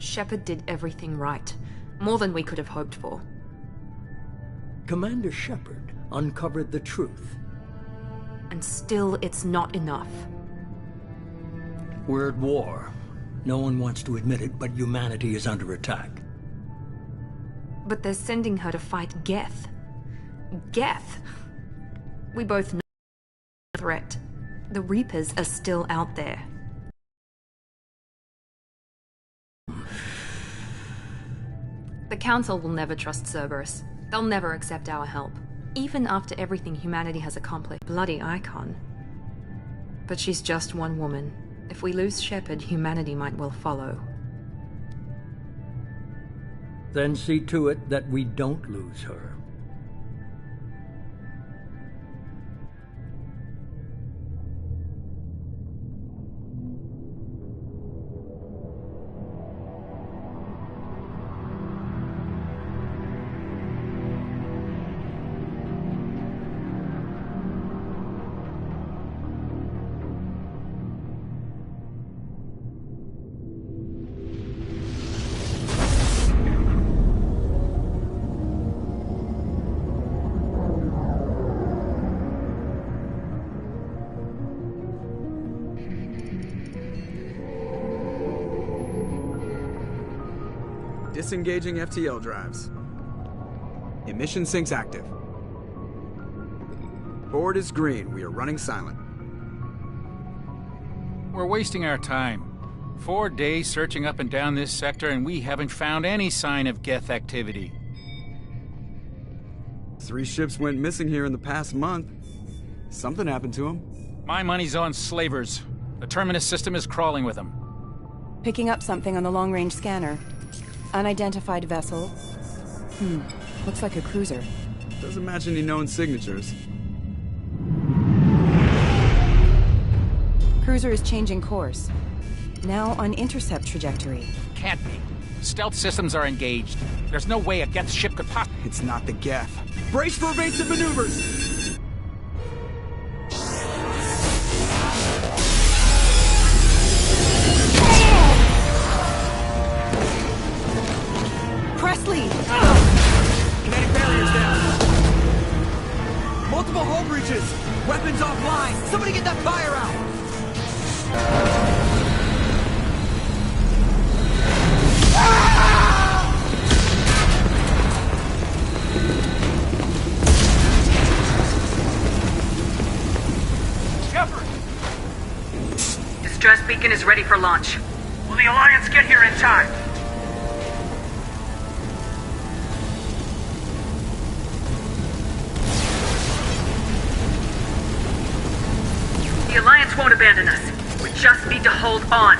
Shepard did everything right. More than we could have hoped for. Commander Shepard uncovered the truth. And still, it's not enough. We're at war. No one wants to admit it, but humanity is under attack. But they're sending her to fight Geth. Geth! We both know the threat. The Reapers are still out there. The Council will never trust Cerberus. They'll never accept our help. Even after everything humanity has accomplished. Bloody icon. But she's just one woman. If we lose Shepard, humanity might well follow. Then see to it that we don't lose her. Disengaging FTL drives. Emission sinks active. Board is green. We are running silent. We're wasting our time. 4 days searching up and down this sector, and we haven't found any sign of Geth activity. 3 ships went missing here in the past month. Something happened to them. My money's on slavers. The Terminus system is crawling with them. Picking up something on the long-range scanner. Unidentified vessel. Looks like a cruiser. Doesn't match any known signatures. Cruiser is changing course. Now on intercept trajectory. Can't be. Stealth systems are engaged. There's no way a Geth ship could possibly... It's not the Geth. Brace for evasive maneuvers! Kinetic barriers down. Multiple hull breaches. Weapons offline. Somebody get that fire out. Shepard! Distress beacon is ready for launch. Will the Alliance get here in time? The Alliance won't abandon us. We just need to hold on.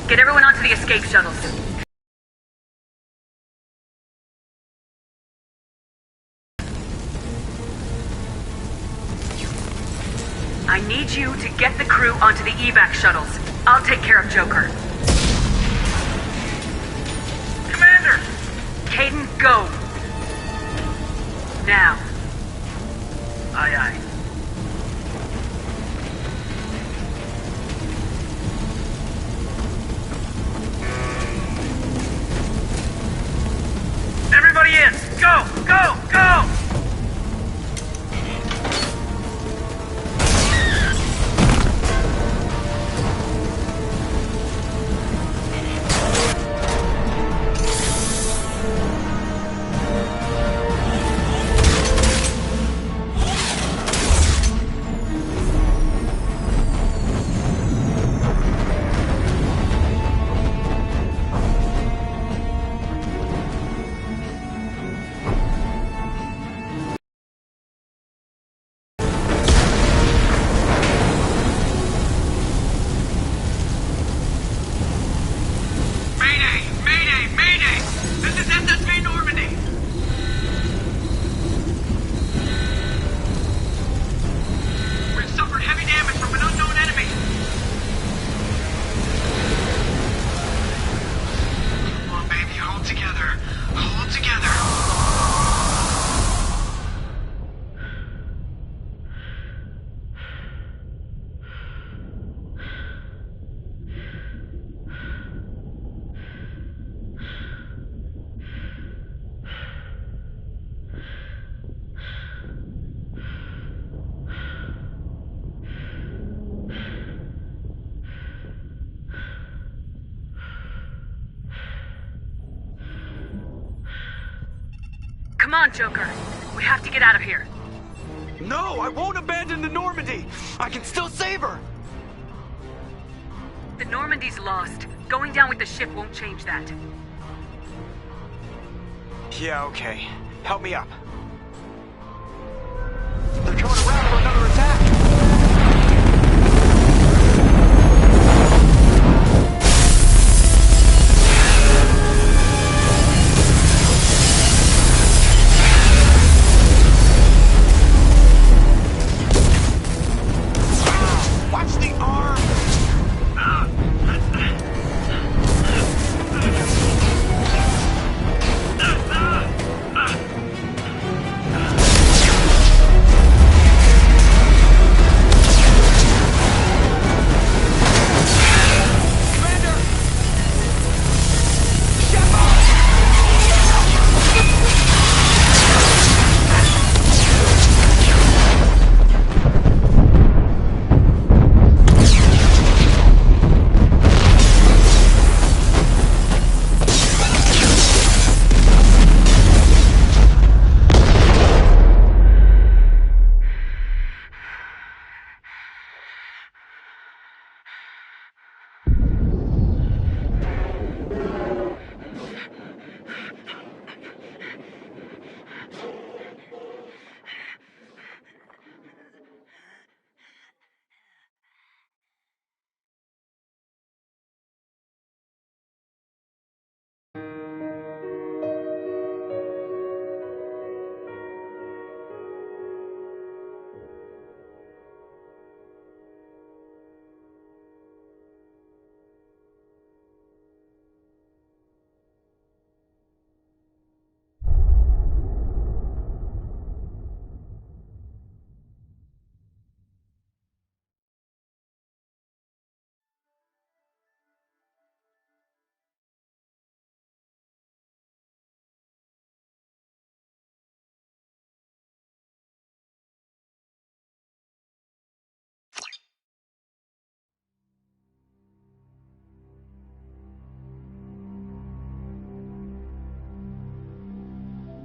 Get everyone onto the escape shuttles. I need you to get the crew onto the evac shuttles. I'll take care of Joker. Commander! Caden, go! Now. Aye, aye. Everybody in! Go! Go! Go! Come on, Joker. We have to get out of here. No, I won't abandon the Normandy! I can still save her! The Normandy's lost. Going down with the ship won't change that. Yeah, okay. Help me up. They're coming around for another attack! Watch the arm!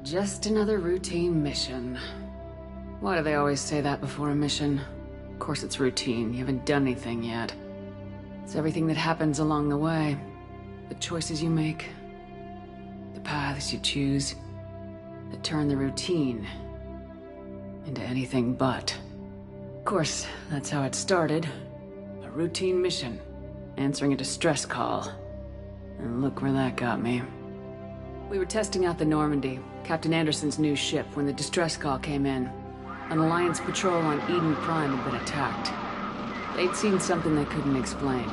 Just another routine mission. Why do they always say that before a mission? Of course it's routine, you haven't done anything yet. It's everything that happens along the way. The choices you make, the paths you choose, that turn the routine into anything but. Of course, that's how it started. A routine mission, answering a distress call. And look where that got me. We were testing out the Normandy, Captain Anderson's new ship, when the distress call came in. An Alliance patrol on Eden Prime had been attacked. They'd seen something they couldn't explain.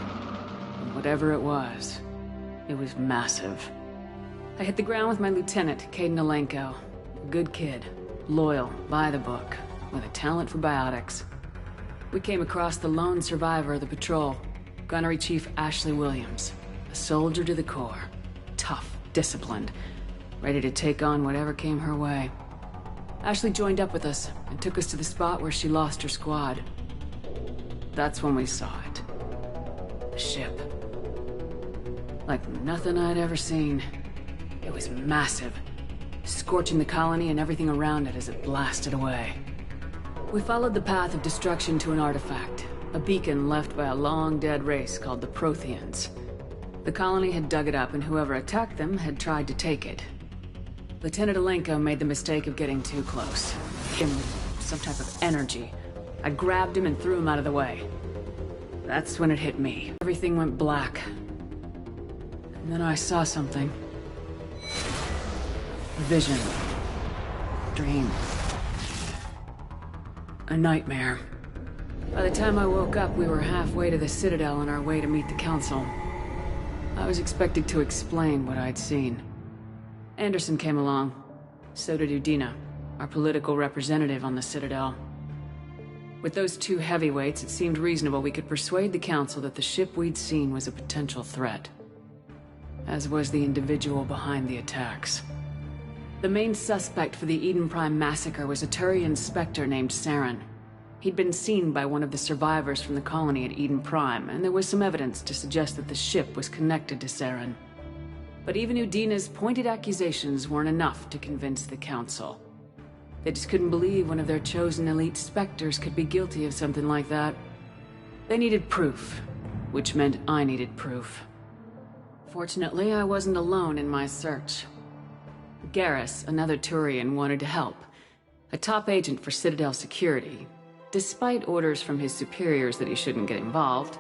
And whatever it was massive. I hit the ground with my lieutenant, Caden Alenko. A good kid, loyal, by the book, with a talent for biotics. We came across the lone survivor of the patrol, Gunnery Chief Ashley Williams. A soldier to the core. Tough, disciplined, ready to take on whatever came her way. Ashley joined up with us and took us to the spot where she lost her squad. That's when we saw it. The ship. Like nothing I'd ever seen. It was massive, scorching the colony and everything around it as it blasted away. We followed the path of destruction to an artifact, a beacon left by a long-dead race called the Protheans. The colony had dug it up, and whoever attacked them had tried to take it. Lieutenant Alenko made the mistake of getting too close. Him with some type of energy. I grabbed him and threw him out of the way. That's when it hit me. Everything went black. And then I saw something. A vision. Dream. A nightmare. By the time I woke up, we were halfway to the Citadel on our way to meet the Council. I was expected to explain what I'd seen. Anderson came along. So did Udina, our political representative on the Citadel. With those two heavyweights, it seemed reasonable we could persuade the Council that the ship we'd seen was a potential threat. As was the individual behind the attacks. The main suspect for the Eden Prime massacre was a Turian Spectre named Saren. He'd been seen by one of the survivors from the colony at Eden Prime, and there was some evidence to suggest that the ship was connected to Saren. But even Udina's pointed accusations weren't enough to convince the Council. They just couldn't believe one of their chosen elite Spectres could be guilty of something like that. They needed proof, which meant I needed proof. Fortunately, I wasn't alone in my search. Garrus, another Turian, wanted to help. A top agent for Citadel security. Despite orders from his superiors that he shouldn't get involved,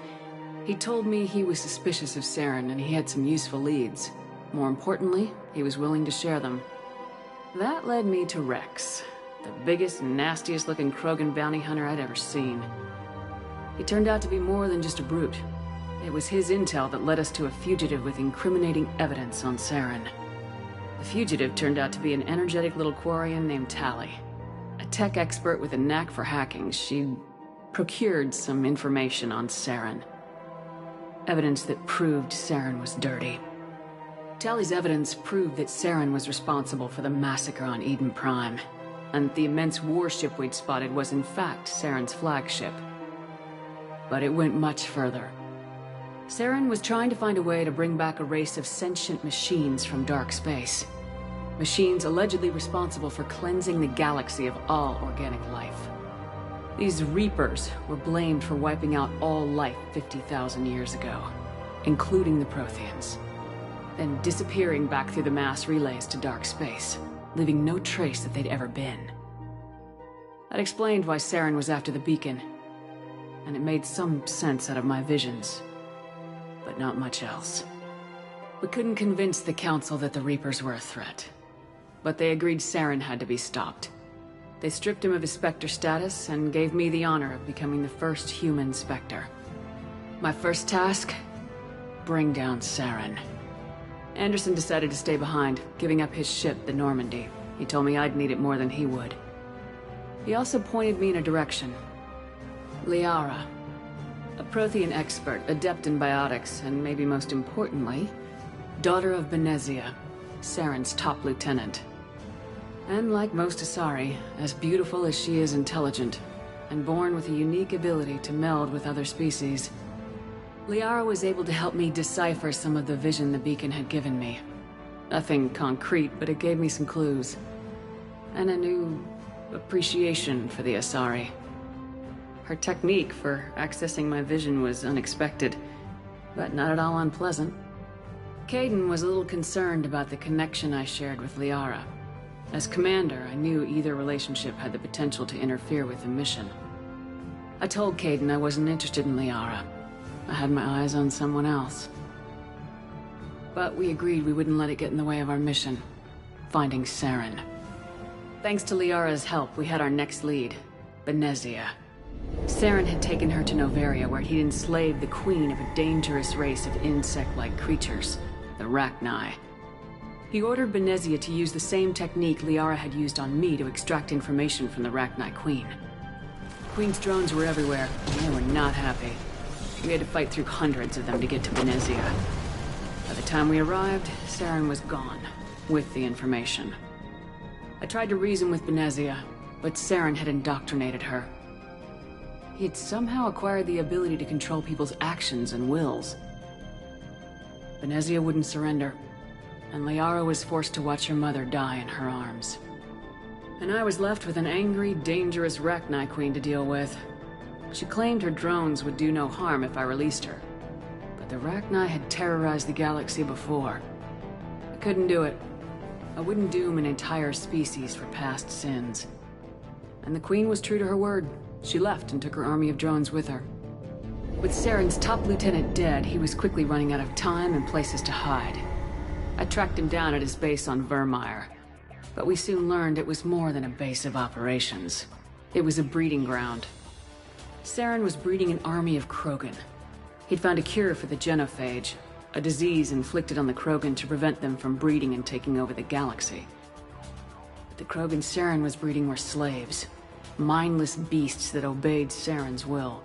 he told me he was suspicious of Saren and he had some useful leads. More importantly, he was willing to share them. That led me to Rex, the biggest, nastiest looking Krogan bounty hunter I'd ever seen. He turned out to be more than just a brute. It was his intel that led us to a fugitive with incriminating evidence on Saren. The fugitive turned out to be an energetic little Quarian named Tali. A tech expert with a knack for hacking, she'd procured some information on Saren. Evidence that proved Saren was dirty. Tali's evidence proved that Saren was responsible for the massacre on Eden Prime, and the immense warship we'd spotted was in fact Saren's flagship. But it went much further. Saren was trying to find a way to bring back a race of sentient machines from dark space. Machines allegedly responsible for cleansing the galaxy of all organic life. These Reapers were blamed for wiping out all life 50,000 years ago, including the Protheans, then disappearing back through the mass relays to dark space, leaving no trace that they'd ever been. That explained why Saren was after the beacon, and it made some sense out of my visions, but not much else. We couldn't convince the Council that the Reapers were a threat, but they agreed Saren had to be stopped. They stripped him of his Spectre status and gave me the honor of becoming the first human Spectre. My first task? Bring down Saren. Anderson decided to stay behind, giving up his ship, the Normandy. He told me I'd need it more than he would. He also pointed me in a direction. Liara. A Prothean expert, adept in biotics, and maybe most importantly, daughter of Benezia, Saren's top lieutenant. And like most Asari, as beautiful as she is intelligent, and born with a unique ability to meld with other species. Liara was able to help me decipher some of the vision the beacon had given me. Nothing concrete, but it gave me some clues. And a new appreciation for the Asari. Her technique for accessing my vision was unexpected, but not at all unpleasant. Kaidan was a little concerned about the connection I shared with Liara. As commander, I knew either relationship had the potential to interfere with the mission. I told Kaidan I wasn't interested in Liara. I had my eyes on someone else. But we agreed we wouldn't let it get in the way of our mission, finding Saren. Thanks to Liara's help, we had our next lead, Benezia. Saren had taken her to Noveria, where he'd enslaved the queen of a dangerous race of insect-like creatures, the Rachni. He ordered Benezia to use the same technique Liara had used on me to extract information from the Rachni Queen. The Queen's drones were everywhere, and they were not happy. We had to fight through hundreds of them to get to Benezia. By the time we arrived, Saren was gone, with the information. I tried to reason with Benezia, but Saren had indoctrinated her. He had somehow acquired the ability to control people's actions and wills. Benezia wouldn't surrender, and Liara was forced to watch her mother die in her arms. And I was left with an angry, dangerous Rachni Queen to deal with. She claimed her drones would do no harm if I released her. But the Rachni had terrorized the galaxy before. I couldn't do it. I wouldn't doom an entire species for past sins. And the Queen was true to her word. She left and took her army of drones with her. With Saren's top lieutenant dead, he was quickly running out of time and places to hide. I tracked him down at his base on Vermeer, but we soon learned it was more than a base of operations. It was a breeding ground. Saren was breeding an army of Krogan. He'd found a cure for the genophage, a disease inflicted on the Krogan to prevent them from breeding and taking over the galaxy. But the Krogan Saren was breeding were slaves, mindless beasts that obeyed Saren's will.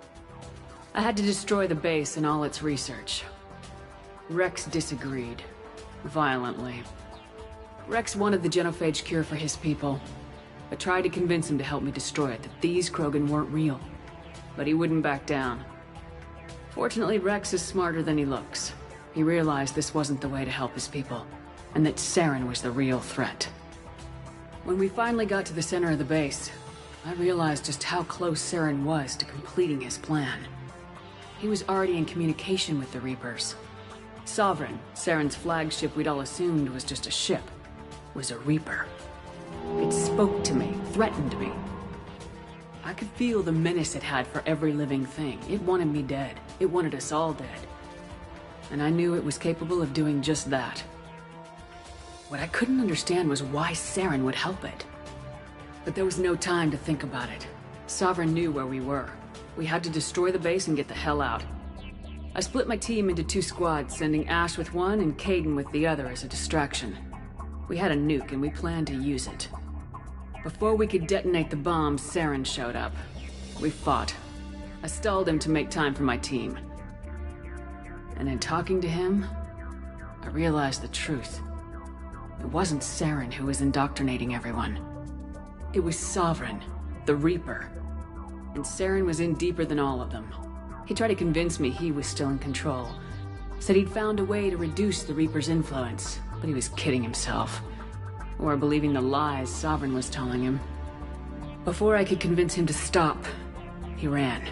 I had to destroy the base and all its research. Rex disagreed. Violently. Rex wanted the genophage cure for his people. I tried to convince him to help me destroy it, that these Krogan weren't real. But he wouldn't back down. Fortunately, Rex is smarter than he looks. he realized this wasn't the way to help his people, and that Saren was the real threat. When we finally got to the center of the base, I realized just how close Saren was to completing his plan. He was already in communication with the Reapers. Sovereign, Saren's flagship we'd all assumed was just a ship, was a Reaper. It spoke to me, threatened me. I could feel the menace it had for every living thing. It wanted me dead. It wanted us all dead. And I knew it was capable of doing just that. What I couldn't understand was why Saren would help it. But there was no time to think about it. Sovereign knew where we were. We had to destroy the base and get the hell out. I split my team into 2 squads, sending Ash with one and Kaidan with the other as a distraction. We had a nuke and we planned to use it. Before we could detonate the bomb, Saren showed up. We fought. I stalled him to make time for my team. And in talking to him, I realized the truth. It wasn't Saren who was indoctrinating everyone. It was Sovereign, the Reaper. And Saren was in deeper than all of them. He tried to convince me he was still in control. Said he'd found a way to reduce the Reaper's influence, but he was kidding himself. Or believing the lies Sovereign was telling him. Before I could convince him to stop, he ran,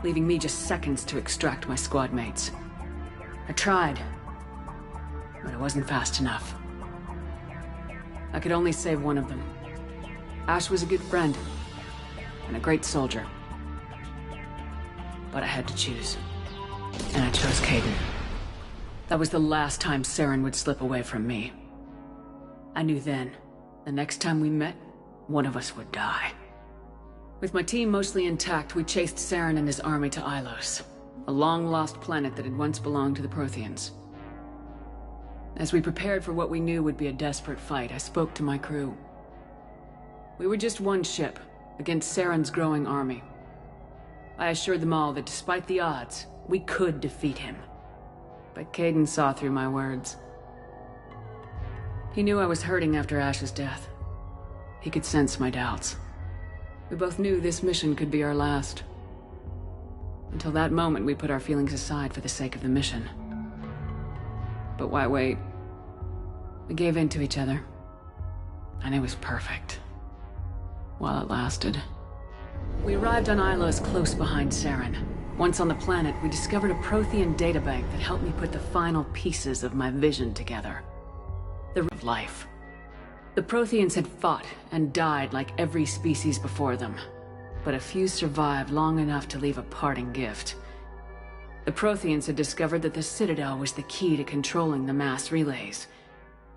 leaving me just seconds to extract my squad mates. I tried, but I wasn't fast enough. I could only save one of them. Ash was a good friend, and a great soldier. But I had to choose. And I chose Kaidan. That was the last time Saren would slip away from me. I knew then, the next time we met, one of us would die. With my team mostly intact, we chased Saren and his army to Ilos, a long-lost planet that had once belonged to the Protheans. As we prepared for what we knew would be a desperate fight, I spoke to my crew. We were just one ship, against Saren's growing army. I assured them all that despite the odds, we could defeat him. But Kaidan saw through my words. He knew I was hurting after Ash's death. He could sense my doubts. We both knew this mission could be our last. Until that moment, we put our feelings aside for the sake of the mission. But why wait? We gave in to each other. And it was perfect. While it lasted. We arrived on Ilos close behind Saren. Once on the planet, we discovered a Prothean databank that helped me put the final pieces of my vision together. The root of life. The Protheans had fought and died like every species before them. But a few survived long enough to leave a parting gift. The Protheans had discovered that the Citadel was the key to controlling the mass relays.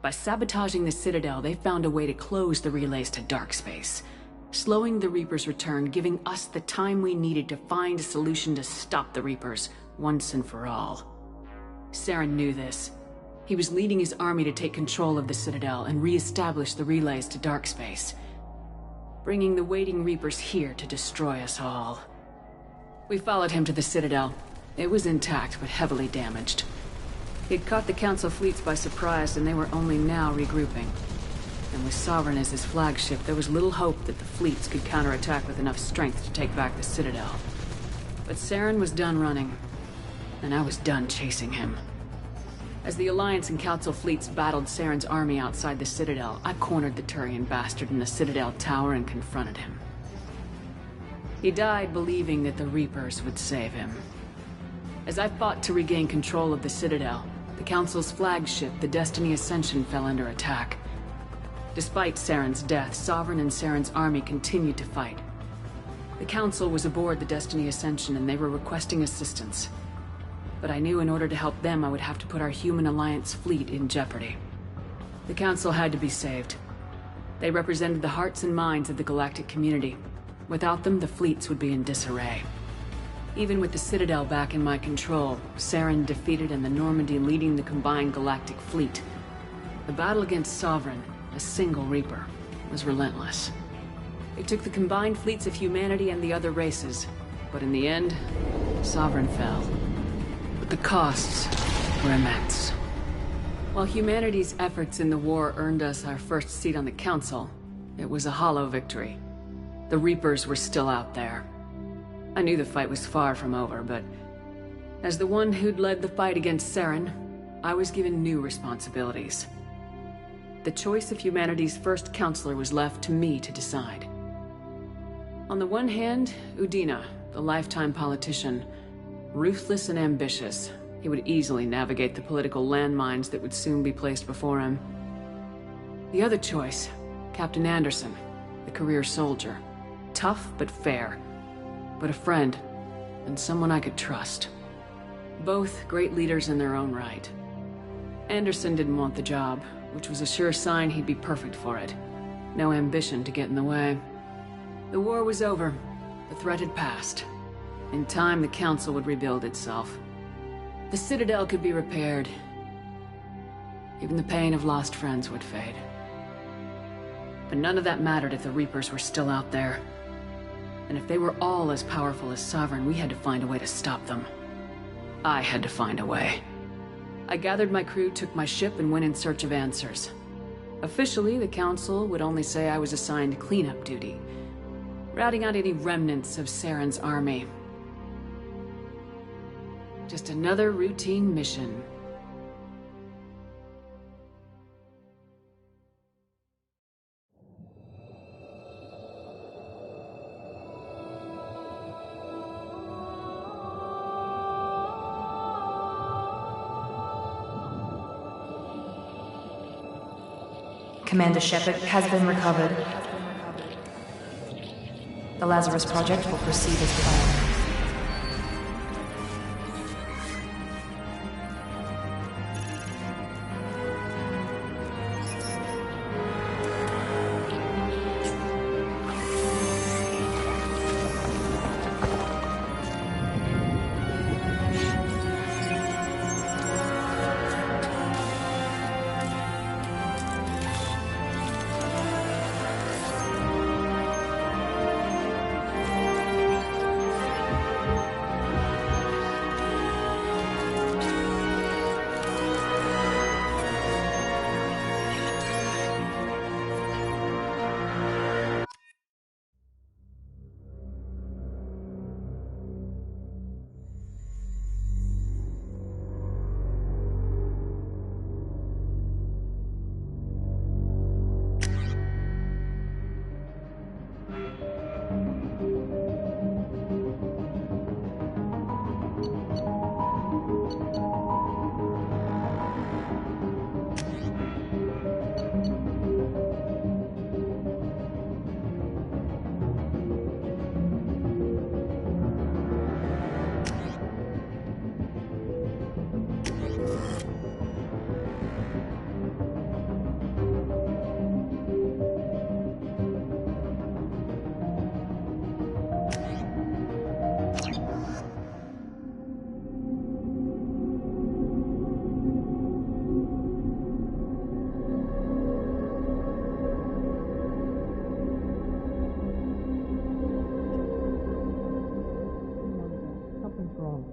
By sabotaging the Citadel, they found a way to close the relays to dark space, slowing the Reapers' return, giving us the time we needed to find a solution to stop the Reapers once and for all. Saren knew this. He was leading his army to take control of the Citadel and re-establish the relays to dark space, bringing the waiting Reapers here to destroy us all. We followed him to the Citadel. It was intact, but heavily damaged. He'd caught the Council fleets by surprise, and they were only now regrouping. And with Sovereign as his flagship, there was little hope that the fleets could counterattack with enough strength to take back the Citadel. But Saren was done running, and I was done chasing him. As the Alliance and Council fleets battled Saren's army outside the Citadel, I cornered the Turian bastard in the Citadel tower and confronted him. He died believing that the Reapers would save him. As I fought to regain control of the Citadel, the Council's flagship, the Destiny Ascension, fell under attack. Despite Saren's death, Sovereign and Saren's army continued to fight. The Council was aboard the Destiny Ascension and they were requesting assistance. But I knew in order to help them, I would have to put our human Alliance fleet in jeopardy. The Council had to be saved. They represented the hearts and minds of the galactic community. Without them, the fleets would be in disarray. Even with the Citadel back in my control, Saren defeated and the Normandy leading the combined galactic fleet. The battle against Sovereign, a single Reaper, was relentless. It took the combined fleets of humanity and the other races, but in the end, Sovereign fell. But the costs were immense. While humanity's efforts in the war earned us our first seat on the Council, it was a hollow victory. The Reapers were still out there. I knew the fight was far from over, but As the one who'd led the fight against Saren, I was given new responsibilities. The choice of humanity's first counselor was left to me to decide. On the one hand, Udina, the lifetime politician. Ruthless and ambitious, he would easily navigate the political landmines that would soon be placed before him. The other choice, Captain Anderson, the career soldier. Tough but fair. But a friend, and someone I could trust. Both great leaders in their own right. Anderson didn't want the job, which was a sure sign he'd be perfect for it. No ambition to get in the way. The war was over. The threat had passed. In time, the Council would rebuild itself. The Citadel could be repaired. Even the pain of lost friends would fade. But none of that mattered if the Reapers were still out there. And if they were all as powerful as Sovereign, we had to find a way to stop them. I had to find a way. I gathered my crew, took my ship, and went in search of answers. Officially, the Council would only say I was assigned cleanup duty, routing out any remnants of Saren's army. Just another routine mission. Commander Shepard has been recovered. The Lazarus Project will proceed as planned.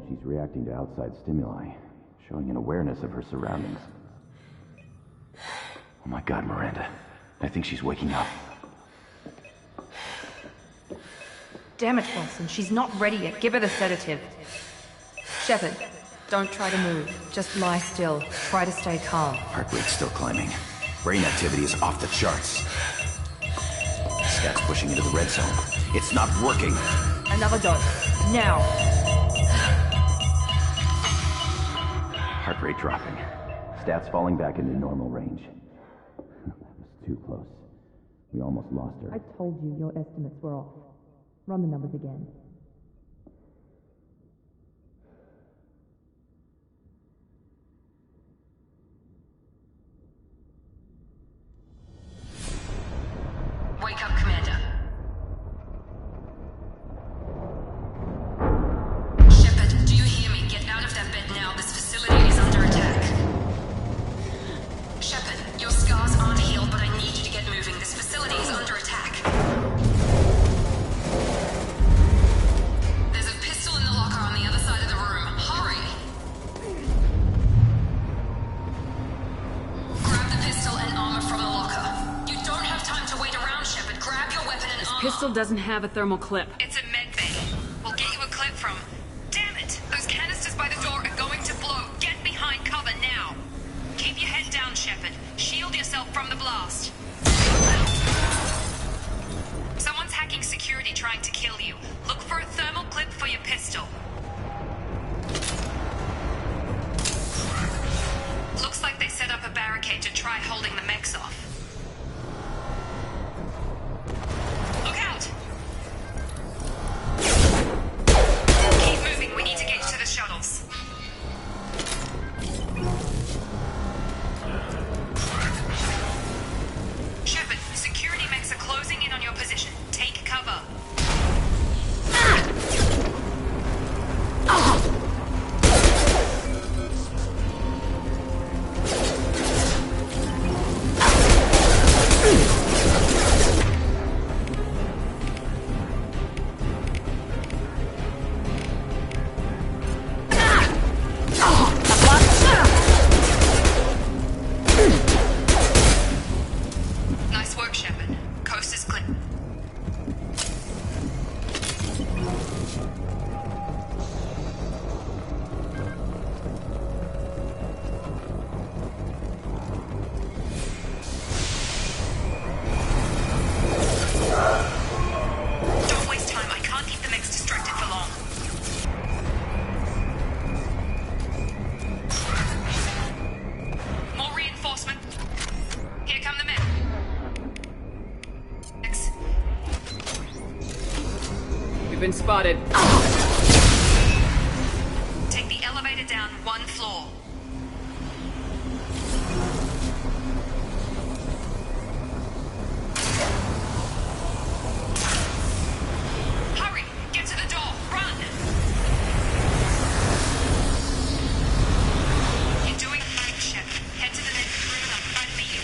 She's reacting to outside stimuli, showing an awareness of her surroundings. Oh my God, Miranda. I think she's waking up. Damn it, Wilson. She's not ready yet. Give her the sedative. Shepard, don't try to move. Just lie still. Try to stay calm. Heart rate's still climbing. Brain activity is off the charts. Stats pushing into the red zone. It's not working. Another dose. Now. Heart rate dropping. Stats falling back into normal range. That was too close. We almost lost her. I told you your estimates were off. Run the numbers again. Wake up, Commander. Shepard, do you hear me? Get out of that bed now. This facility is under attack. Shepard, your scars aren't healed, but I need you to get moving. This facility is under attack. There's a pistol in the locker on the other side of the room. Hurry! Grab the pistol and armor from the locker. You don't have time to wait around, Shepard. Grab your weapon and armor. Pistol doesn't have a thermal clip. It's a med bay. We'll get you a clip from... Damn it! Those canisters by the door trying to kill you. Look for a thermal clip for your pistol. Looks like they set up a barricade to try holding the mechs off. Look out! Keep moving, we need to get to the shuttles. Shepard, security mechs are closing in on your position. Take cover. Nice work, Shepard. Coast is clear. Don't waste time. I can't keep the mechs distracted for long. More reinforcement. Here come the men. Mechs. We've been spotted. Take the elevator down one floor. Hurry! Get to the door! Run! You're doing fine, Shepard. Head to the next room and I'll try to meet you.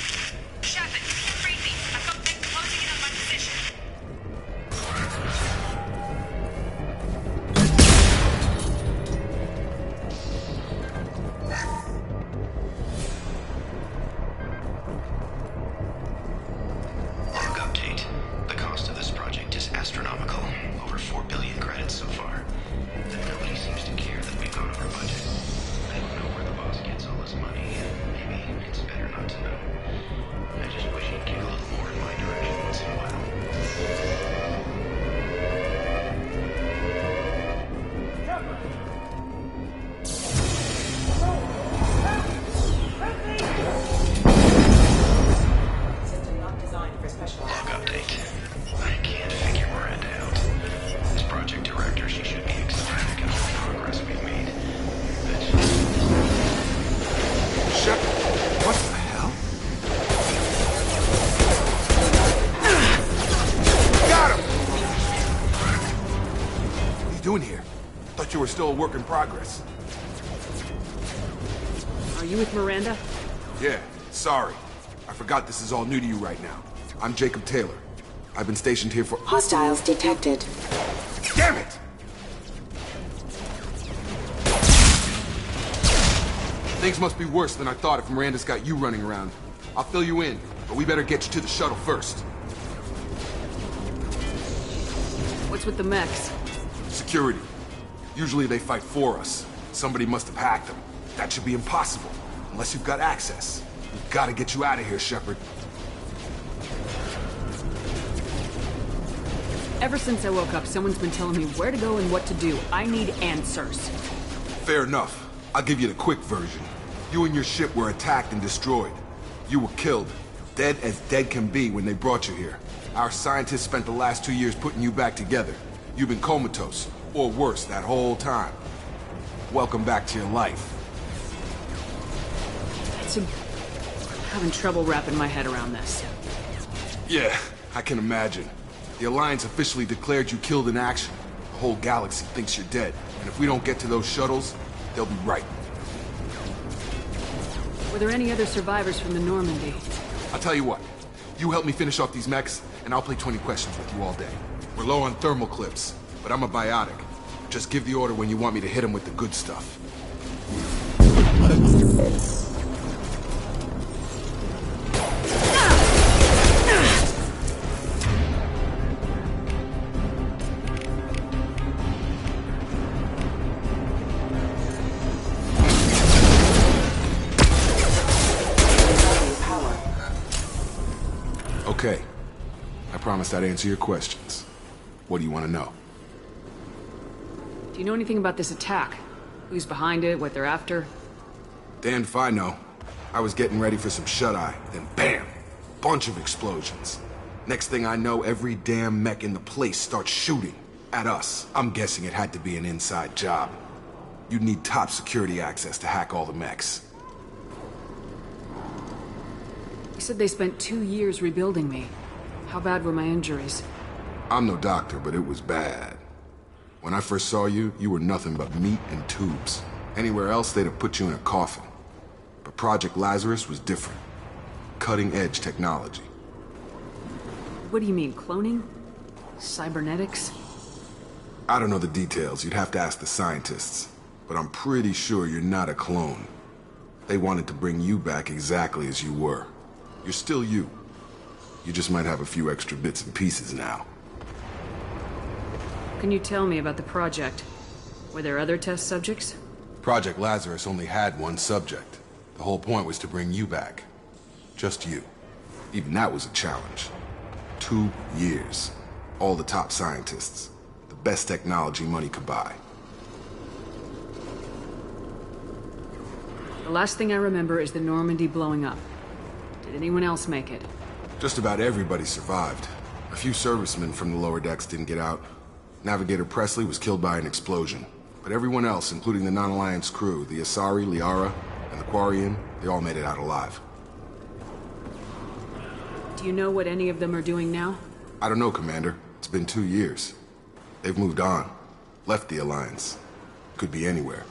Shepard, read me. I've got them closing in on my position. Log update. The cost of this project is astronomical. Over 4 billion credits so far. But nobody seems to care that we've gone over budget. I don't know where the boss gets all his money, and maybe it's better not to know. I just wish he'd kick a little more in my direction once in a while. Log update. I can't figure Miranda out. As project director, she should be ecstatic at all the progress we've made. But Shepard, what the hell? Got him! What are you doing here? Thought you were still a work in progress. Are you with Miranda? Yeah, sorry. I forgot this is all new to you right now. I'm Jacob Taylor. I've been stationed here for— Hostiles detected. Damn it! Things must be worse than I thought if Miranda's got you running around. I'll fill you in, but we better get you to the shuttle first. What's with the mechs? Security. Usually they fight for us. Somebody must have hacked them. That should be impossible, unless you've got access. We've got to get you out of here, Shepard. Ever since I woke up, someone's been telling me where to go and what to do. I need answers. Fair enough. I'll give you the quick version. You and your ship were attacked and destroyed. You were killed. Dead as dead can be when they brought you here. Our scientists spent the last 2 years putting you back together. You've been comatose, or worse, that whole time. Welcome back to your life. I'm having trouble wrapping my head around this. Yeah, I can imagine. The Alliance officially declared you killed in action. The whole galaxy thinks you're dead. And if we don't get to those shuttles, they'll be right. Were there any other survivors from the Normandy? I'll tell you what. You help me finish off these mechs, and I'll play 20 questions with you all day. We're low on thermal clips, but I'm a biotic. Just give the order when you want me to hit them with the good stuff. Okay. I promised I'd answer your questions. What do you want to know? Do you know anything about this attack? Who's behind it, what they're after? Damned if I know. I was getting ready for some shut-eye, then bam! Bunch of explosions. Next thing I know, every damn mech in the place starts shooting at us. I'm guessing it had to be an inside job. You'd need top security access to hack all the mechs. You said they spent 2 years rebuilding me. How bad were my injuries? I'm no doctor, but it was bad. When I first saw you, you were nothing but meat and tubes. Anywhere else, they'd have put you in a coffin. But Project Lazarus was different. Cutting-edge technology. What do you mean, cloning? Cybernetics? I don't know the details. You'd have to ask the scientists. But I'm pretty sure you're not a clone. They wanted to bring you back exactly as you were. You're still you. You just might have a few extra bits and pieces now. Can you tell me about the project? Were there other test subjects? Project Lazarus only had one subject. The whole point was to bring you back. Just you. Even that was a challenge. 2 years. All the top scientists. The best technology money could buy. The last thing I remember is the Normandy blowing up. Did anyone else make it? Just about everybody survived. A few servicemen from the lower decks didn't get out. Navigator Presley was killed by an explosion. But everyone else, including the non-Alliance crew, the Asari, Liara, and the Quarian, they all made it out alive. Do you know what any of them are doing now? I don't know, Commander. It's been 2 years. They've moved on. Left the Alliance. Could be anywhere.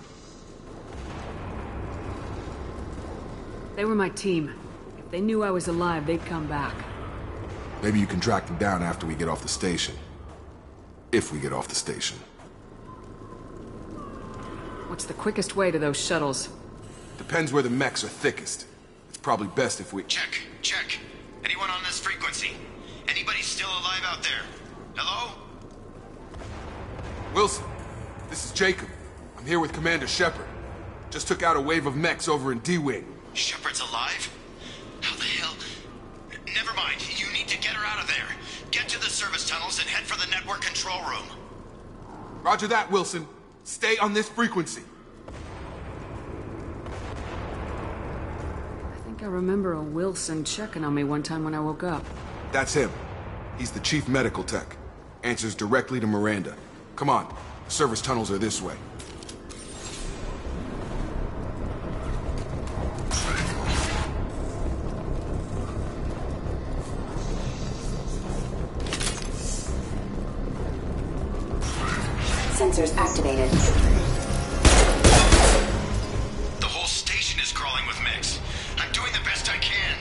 They were my team. If they knew I was alive, they'd come back. Maybe you can track them down after we get off the station. If we get off the station. What's the quickest way to those shuttles? Depends where the mechs are thickest. It's probably best if we... Check. Anyone on this frequency? Anybody still alive out there? Hello? Wilson, this is Jacob. I'm here with Commander Shepard. Just took out a wave of mechs over in D-Wing. Shepard's alive? How the hell? Never mind. You need to get her out of there. Get to the service tunnels and head for the network control room. Roger that, Wilson. Stay on this frequency. I think I remember a Wilson checking on me one time when I woke up. That's him. He's the chief medical tech. Answers directly to Miranda. Come on. The service tunnels are this way. Sensors activated. The whole station is crawling with mechs. I'm doing the best I can.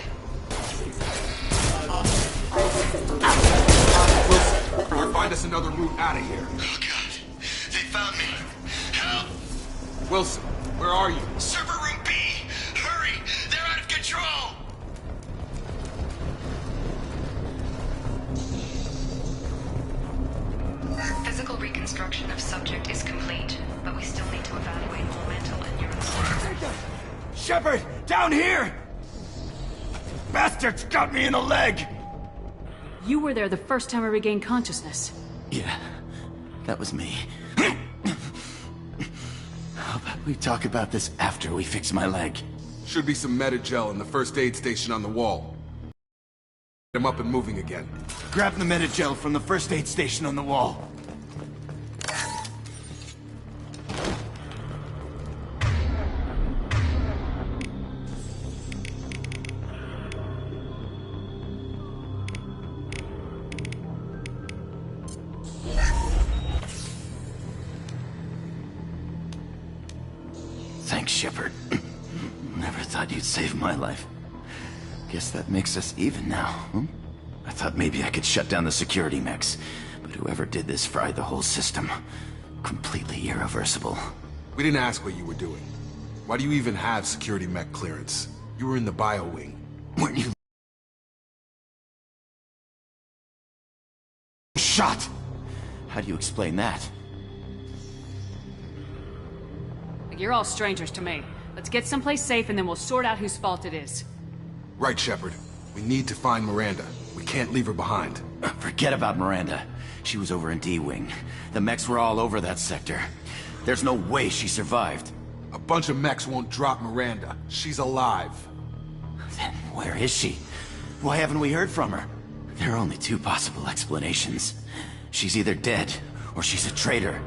Wilson, find us another route out of here. Oh god. They found me. Help! Wilson, where are you? Server room B! Hurry! They're out of control! Physical reconstruction of subject is complete, but we still need to evaluate all mental and neurological. Shepard! Down here! Bastards got me in the leg! You were there the first time I regained consciousness. Yeah, that was me. How about we talk about this after we fix my leg? Should be some Metagel in the first aid station on the wall. Get him up and moving again. Grab the Metagel from the first aid station on the wall. Thanks, Shepard. Never thought you'd save my life. Guess that makes us even now, hmm? I thought maybe I could shut down the security mechs, but whoever did this fried the whole system. Completely irreversible. We didn't ask what you were doing. Why do you even have security mech clearance? You were in the bio wing. Weren't you shot? How do you explain that? You're all strangers to me. Let's get someplace safe and then we'll sort out whose fault it is. Right, Shepard. We need to find Miranda. We can't leave her behind. Forget about Miranda. She was over in D-Wing. The mechs were all over that sector. There's no way she survived. A bunch of mechs won't drop Miranda. She's alive. Then where is she? Why haven't we heard from her? There are only two possible explanations. She's either dead, or she's a traitor.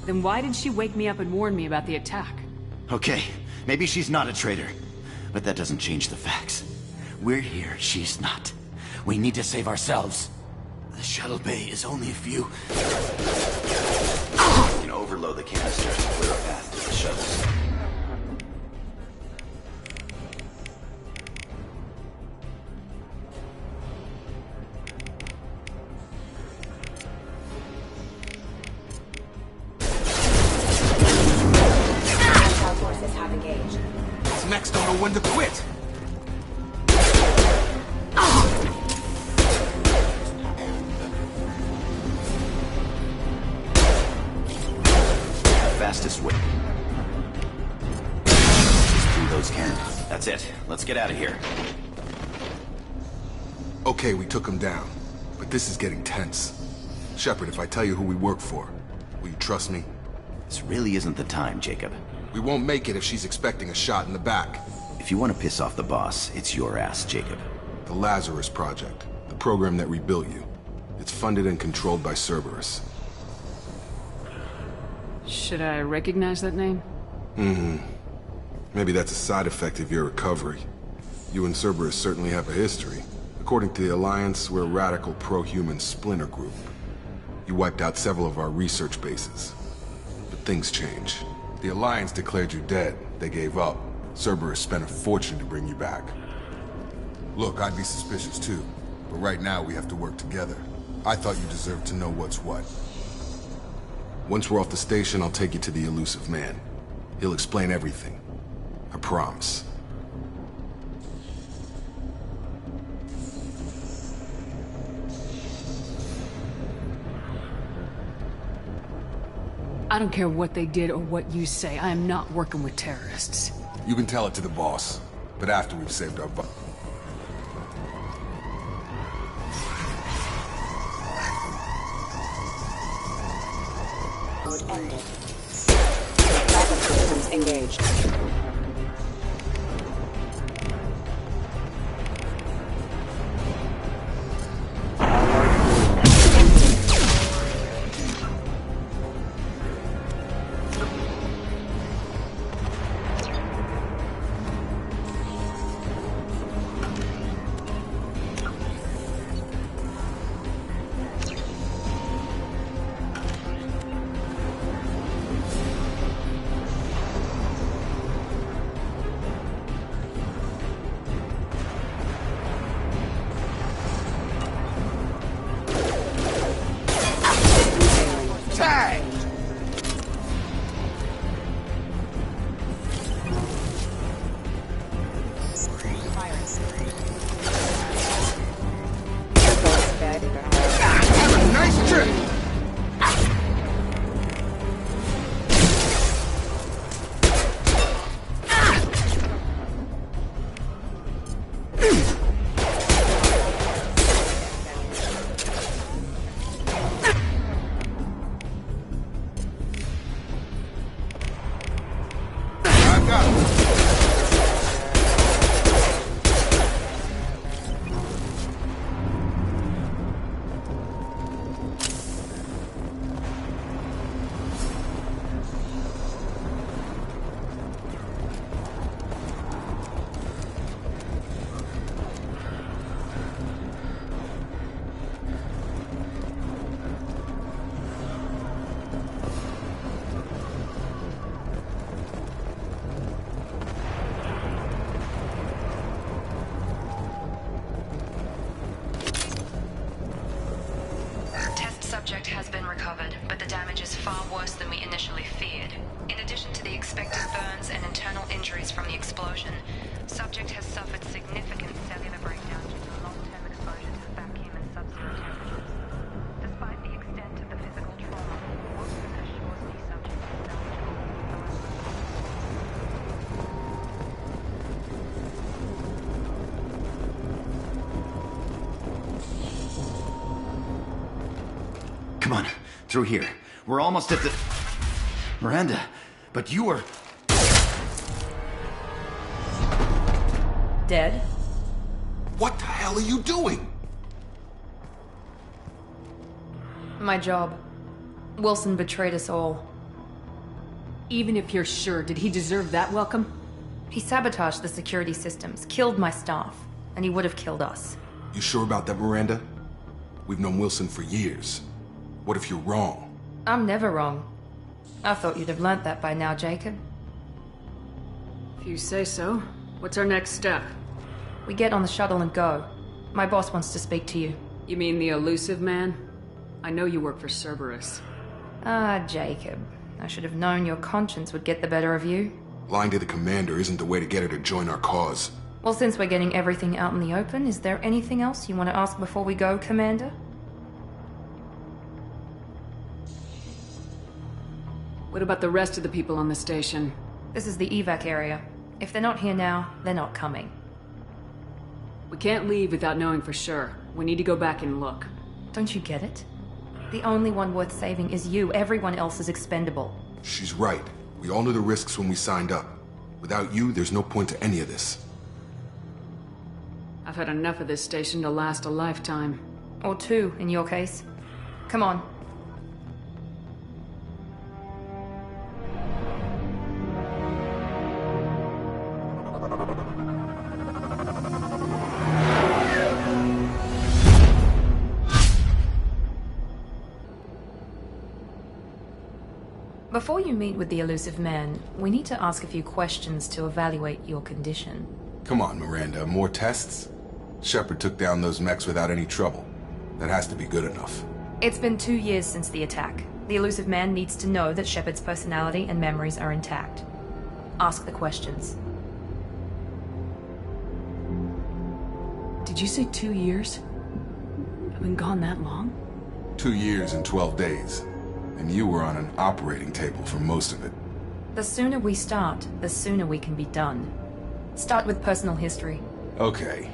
Then why did she wake me up and warn me about the attack? Okay, maybe she's not a traitor. But that doesn't change the facts. We're here, she's not. We need to save ourselves. The shuttle bay is only a few... You can overload the canister to clear a path to the shuttles. Forces have engaged. These mechs don't know when to quit. Fastest way. Just through those cannons. That's it. Let's get out of here. Okay, we took him down. But this is getting tense. Shepard, if I tell you who we work for, will you trust me? This really isn't the time, Jacob. We won't make it if she's expecting a shot in the back. If you want to piss off the boss, it's your ass, Jacob. The Lazarus Project. The program that rebuilt you. It's funded and controlled by Cerberus. Should I recognize that name? Maybe that's a side effect of your recovery. You and Cerberus certainly have a history. According to the Alliance, we're a radical pro-human splinter group. You wiped out several of our research bases. But things change. The Alliance declared you dead. They gave up. Cerberus spent a fortune to bring you back. Look, I'd be suspicious too. But right now we have to work together. I thought you deserved to know what's what. Once we're off the station, I'll take you to the elusive man. He'll explain everything. I promise. I don't care what they did or what you say. I am not working with terrorists. You can tell it to the boss, but after we've saved our butt. Mode ended. Backup systems engaged. Subject has been recovered, but the damage is far worse than we initially feared. In addition to the expected burns and internal injuries from the explosion, subject has suffered significant cellular breakdown due to long-term exposure to vacuum and sub-zero temperatures. Despite the extent of the physical trauma, Watson assures the subject is salvageable. Come on, through here. We're almost at the... Miranda, but you were... Dead? What the hell are you doing? My job. Wilson betrayed us all. Even if you're sure, did he deserve that welcome? He sabotaged the security systems, killed my staff, and he would have killed us. You sure about that, Miranda? We've known Wilson for years. What if you're wrong? I'm never wrong. I thought you'd have learnt that by now, Jacob. If you say so. What's our next step? We get on the shuttle and go. My boss wants to speak to you. You mean the elusive man? I know you work for Cerberus. Ah, Jacob. I should have known your conscience would get the better of you. Lying to the commander isn't the way to get her to join our cause. Well, since we're getting everything out in the open, is there anything else you want to ask before we go, Commander? What about the rest of the people on the station? This is the evac area. If they're not here now, they're not coming. We can't leave without knowing for sure. We need to go back and look. Don't you get it? The only one worth saving is you. Everyone else is expendable. She's right. We all knew the risks when we signed up. Without you, there's no point to any of this. I've had enough of this station to last a lifetime. Or two, in your case. Come on. Before you meet with the elusive man, we need to ask a few questions to evaluate your condition. Come on, Miranda. More tests? Shepard took down those mechs without any trouble. That has to be good enough. It's been 2 years since the attack. The elusive man needs to know that Shepard's personality and memories are intact. Ask the questions. Did you say 2 years? I've been gone that long? 2 years and 12 days. And you were on an operating table for most of it. The sooner we start, the sooner we can be done. Start with personal history. Okay.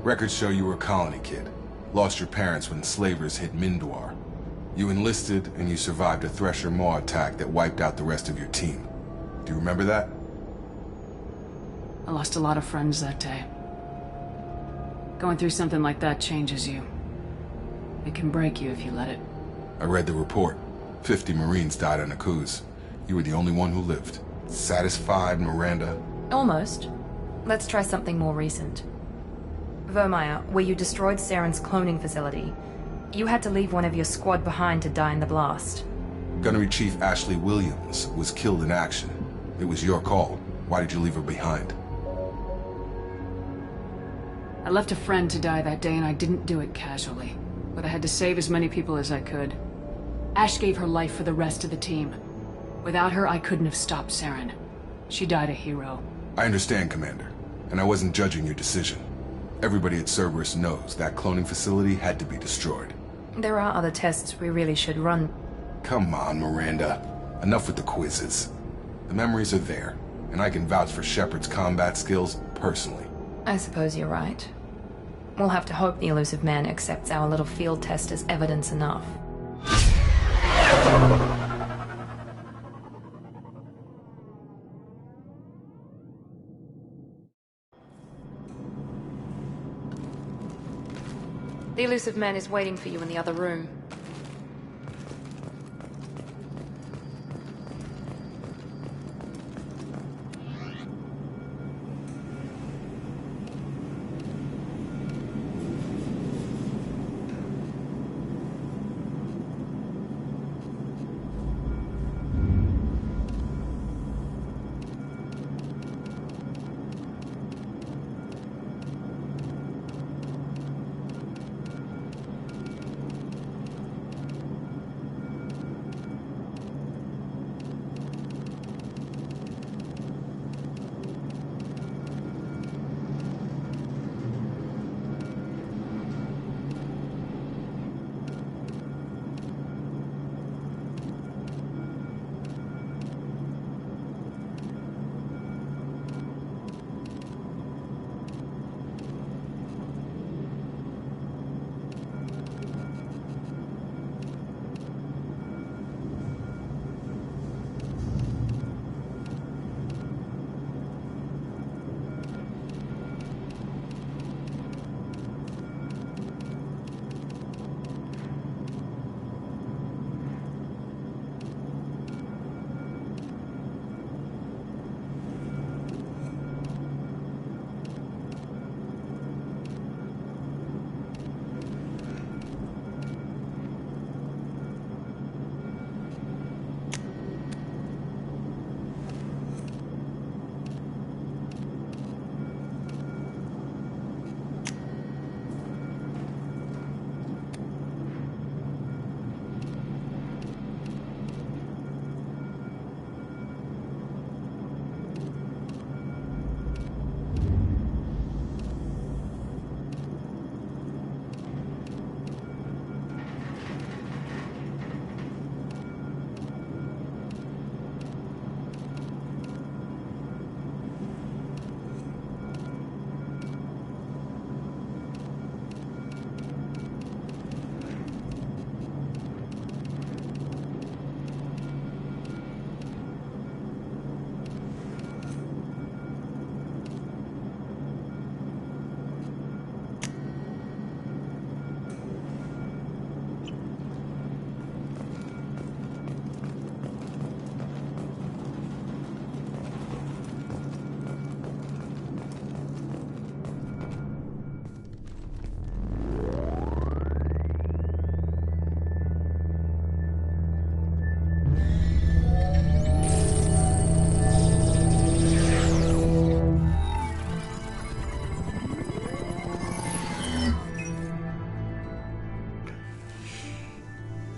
Records show you were a colony kid. Lost your parents when slavers hit Mindwar. You enlisted, and you survived a Thresher Maw attack that wiped out the rest of your team. Do you remember that? I lost a lot of friends that day. Going through something like that changes you. It can break you if you let it. I read the report. 50 Marines died on a cruise. You were the only one who lived. Satisfied, Miranda? Almost. Let's try something more recent. Vermeer, where you destroyed Saren's cloning facility. You had to leave one of your squad behind to die in the blast. Gunnery Chief Ashley Williams was killed in action. It was your call. Why did you leave her behind? I left a friend to die that day and I didn't do it casually. But I had to save as many people as I could. Ash gave her life for the rest of the team. Without her, I couldn't have stopped Saren. She died a hero. I understand, Commander. And I wasn't judging your decision. Everybody at Cerberus knows that cloning facility had to be destroyed. There are other tests we really should run. Come on, Miranda. Enough with the quizzes. The memories are there, and I can vouch for Shepard's combat skills personally. I suppose you're right. We'll have to hope the elusive man accepts our little field test as evidence enough. The elusive man is waiting for you in the other room.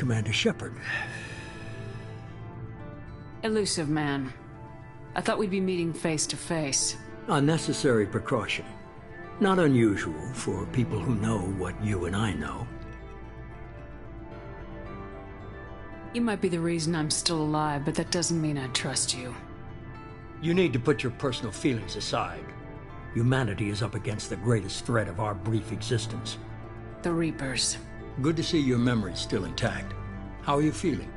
Commander Shepard. Elusive man. I thought we'd be meeting face to face. A necessary precaution. Not unusual for people who know what you and I know. You might be the reason I'm still alive, but that doesn't mean I trust you. You need to put your personal feelings aside. Humanity is up against the greatest threat of our brief existence. The Reapers. Good to see your memory's still intact. How are you feeling?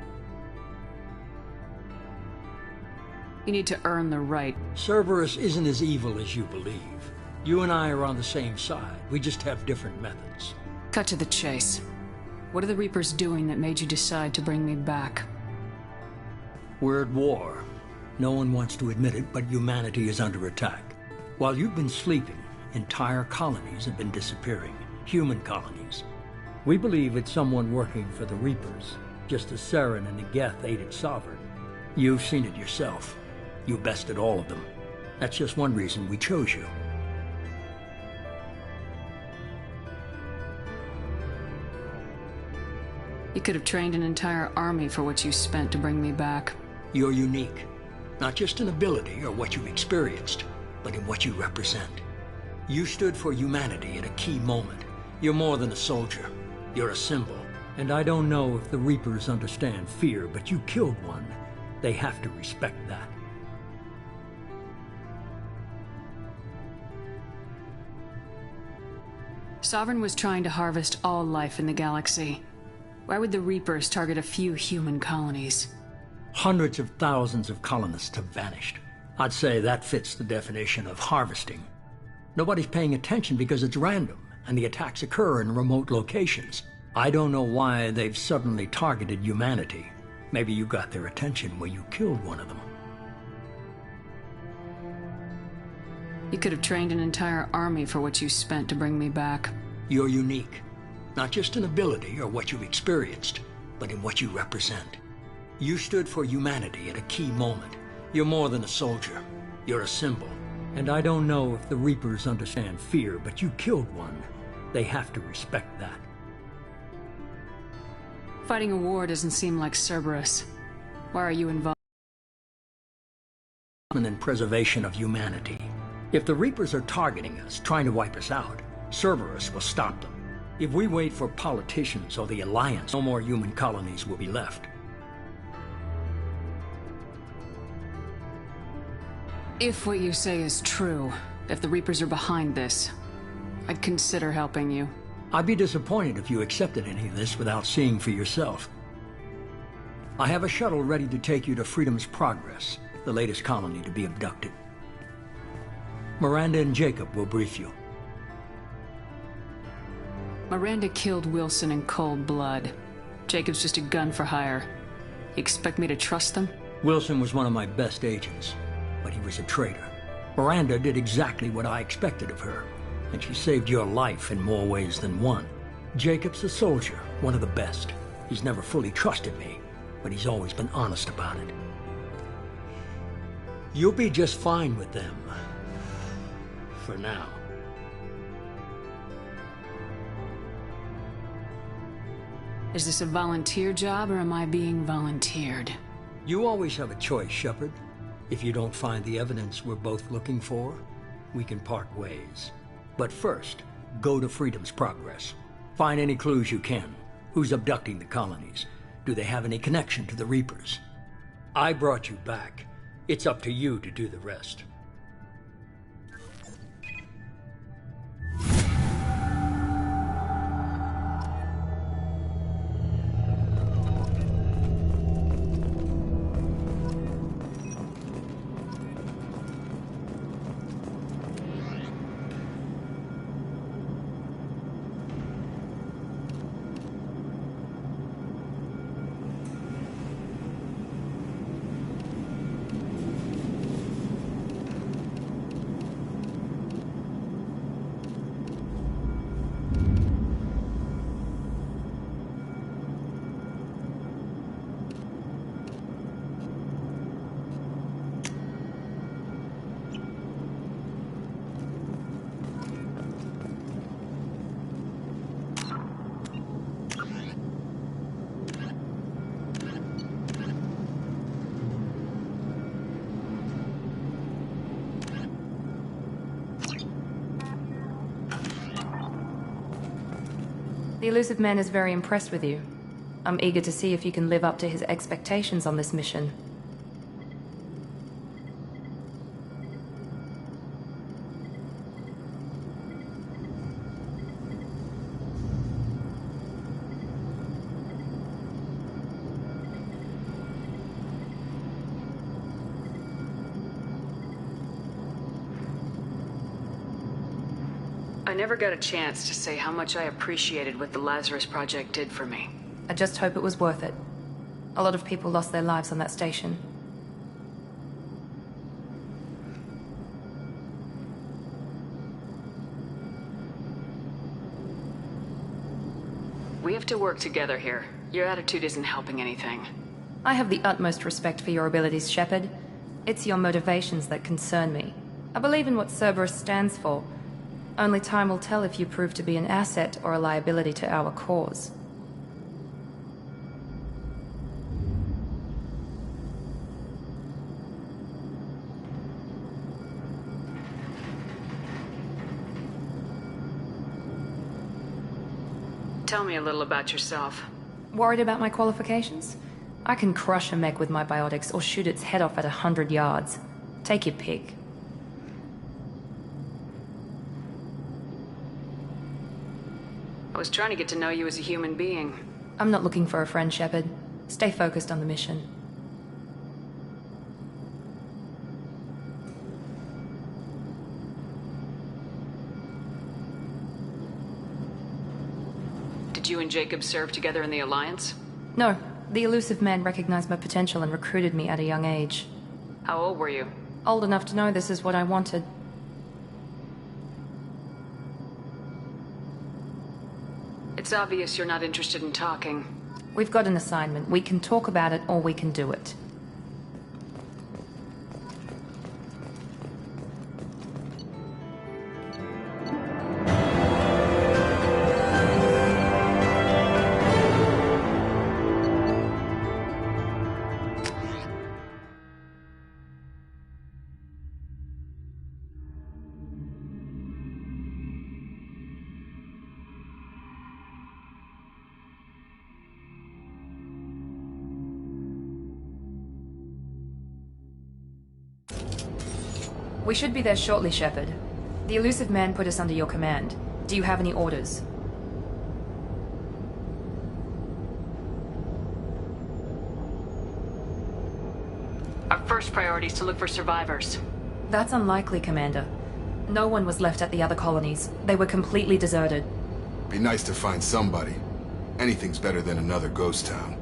You need to earn the right. Cerberus isn't as evil as you believe. You and I are on the same side. We just have different methods. Cut to the chase. What are the Reapers doing that made you decide to bring me back? We're at war. No one wants to admit it, but humanity is under attack. While you've been sleeping, entire colonies have been disappearing. Human colonies. We believe it's someone working for the Reapers, just as Saren and Negeth aided Sovereign. You've seen it yourself. You bested all of them. That's just one reason we chose you. You could have trained an entire army for what you spent to bring me back. You're unique. Not just in ability or what you've experienced, but in what you represent. You stood for humanity at a key moment. You're more than a soldier. You're a symbol. And I don't know if the Reapers understand fear, but you killed one. They have to respect that. Sovereign was trying to harvest all life in the galaxy. Why would the Reapers target a few human colonies? Hundreds of thousands of colonists have vanished. I'd say that fits the definition of harvesting. Nobody's paying attention because it's random, and the attacks occur in remote locations. I don't know why they've suddenly targeted humanity. Maybe you got their attention when you killed one of them. You could have trained an entire army for what you spent to bring me back. You're unique. Not just in ability or what you've experienced, but in what you represent. You stood for humanity at a key moment. You're more than a soldier. You're a symbol. And I don't know if the Reapers understand fear, but you killed one. They have to respect that. Fighting a war doesn't seem like Cerberus. Why are you involved? And preservation of humanity. If the Reapers are targeting us, trying to wipe us out, Cerberus will stop them. If we wait for politicians or the Alliance, no more human colonies will be left. If what you say is true, if the Reapers are behind this, I'd consider helping you. I'd be disappointed if you accepted any of this without seeing for yourself. I have a shuttle ready to take you to Freedom's Progress, the latest colony to be abducted. Miranda and Jacob will brief you. Miranda killed Wilson in cold blood. Jacob's just a gun for hire. You expect me to trust them? Wilson was one of my best agents, but he was a traitor. Miranda did exactly what I expected of her, and she saved your life in more ways than one. Jacob's a soldier, one of the best. He's never fully trusted me, but he's always been honest about it. You'll be just fine with them. For now. Is this a volunteer job, or am I being volunteered? You always have a choice, Shepard. If you don't find the evidence we're both looking for, we can part ways. But first, go to Freedom's Progress. Find any clues you can. Who's abducting the colonies? Do they have any connection to the Reapers? I brought you back. It's up to you to do the rest. The elusive man is very impressed with you. I'm eager to see if you can live up to his expectations on this mission. I never got a chance to say how much I appreciated what the Lazarus Project did for me. I just hope it was worth it. A lot of people lost their lives on that station. We have to work together here. Your attitude isn't helping anything. I have the utmost respect for your abilities, Shepard. It's your motivations that concern me. I believe in what Cerberus stands for. Only time will tell if you prove to be an asset or a liability to our cause. Tell me a little about yourself. Worried about my qualifications? I can crush a mech with my biotics or shoot its head off at 100 yards. Take your pick. I was trying to get to know you as a human being. I'm not looking for a friend, Shepard. Stay focused on the mission. Did you and Jacob serve together in the Alliance? No. The elusive man recognized my potential and recruited me at a young age. How old were you? Old enough to know this is what I wanted. It's obvious you're not interested in talking. We've got an assignment. We can talk about it or we can do it. We should be there shortly, Shepard. The elusive man put us under your command. Do you have any orders? Our first priority is to look for survivors. That's unlikely, Commander. No one was left at the other colonies. They were completely deserted. Be nice to find somebody. Anything's better than another ghost town.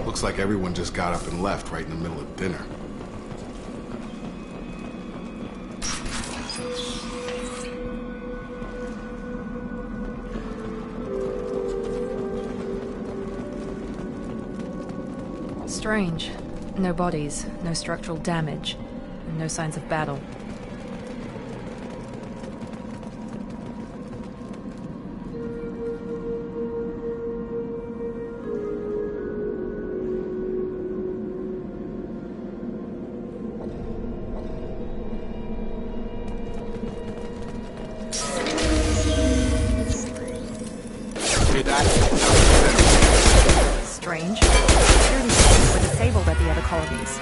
Looks like everyone just got up and left right in the middle of dinner. Strange. No bodies, no structural damage, and no signs of battle. Strange. Security systems were disabled at the other colonies.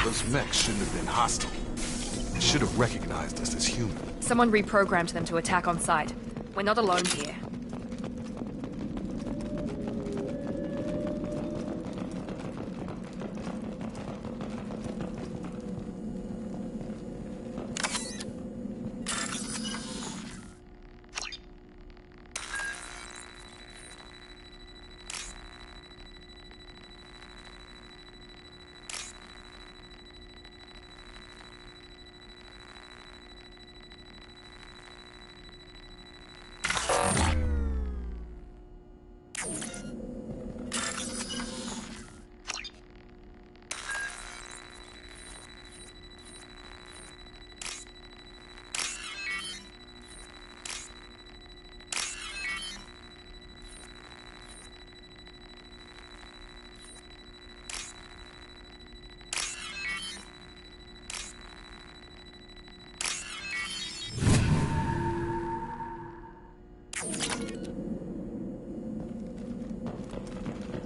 Those mechs shouldn't have been hostile. They should have recognized us is human. Someone reprogrammed them to attack on sight. We're not alone here.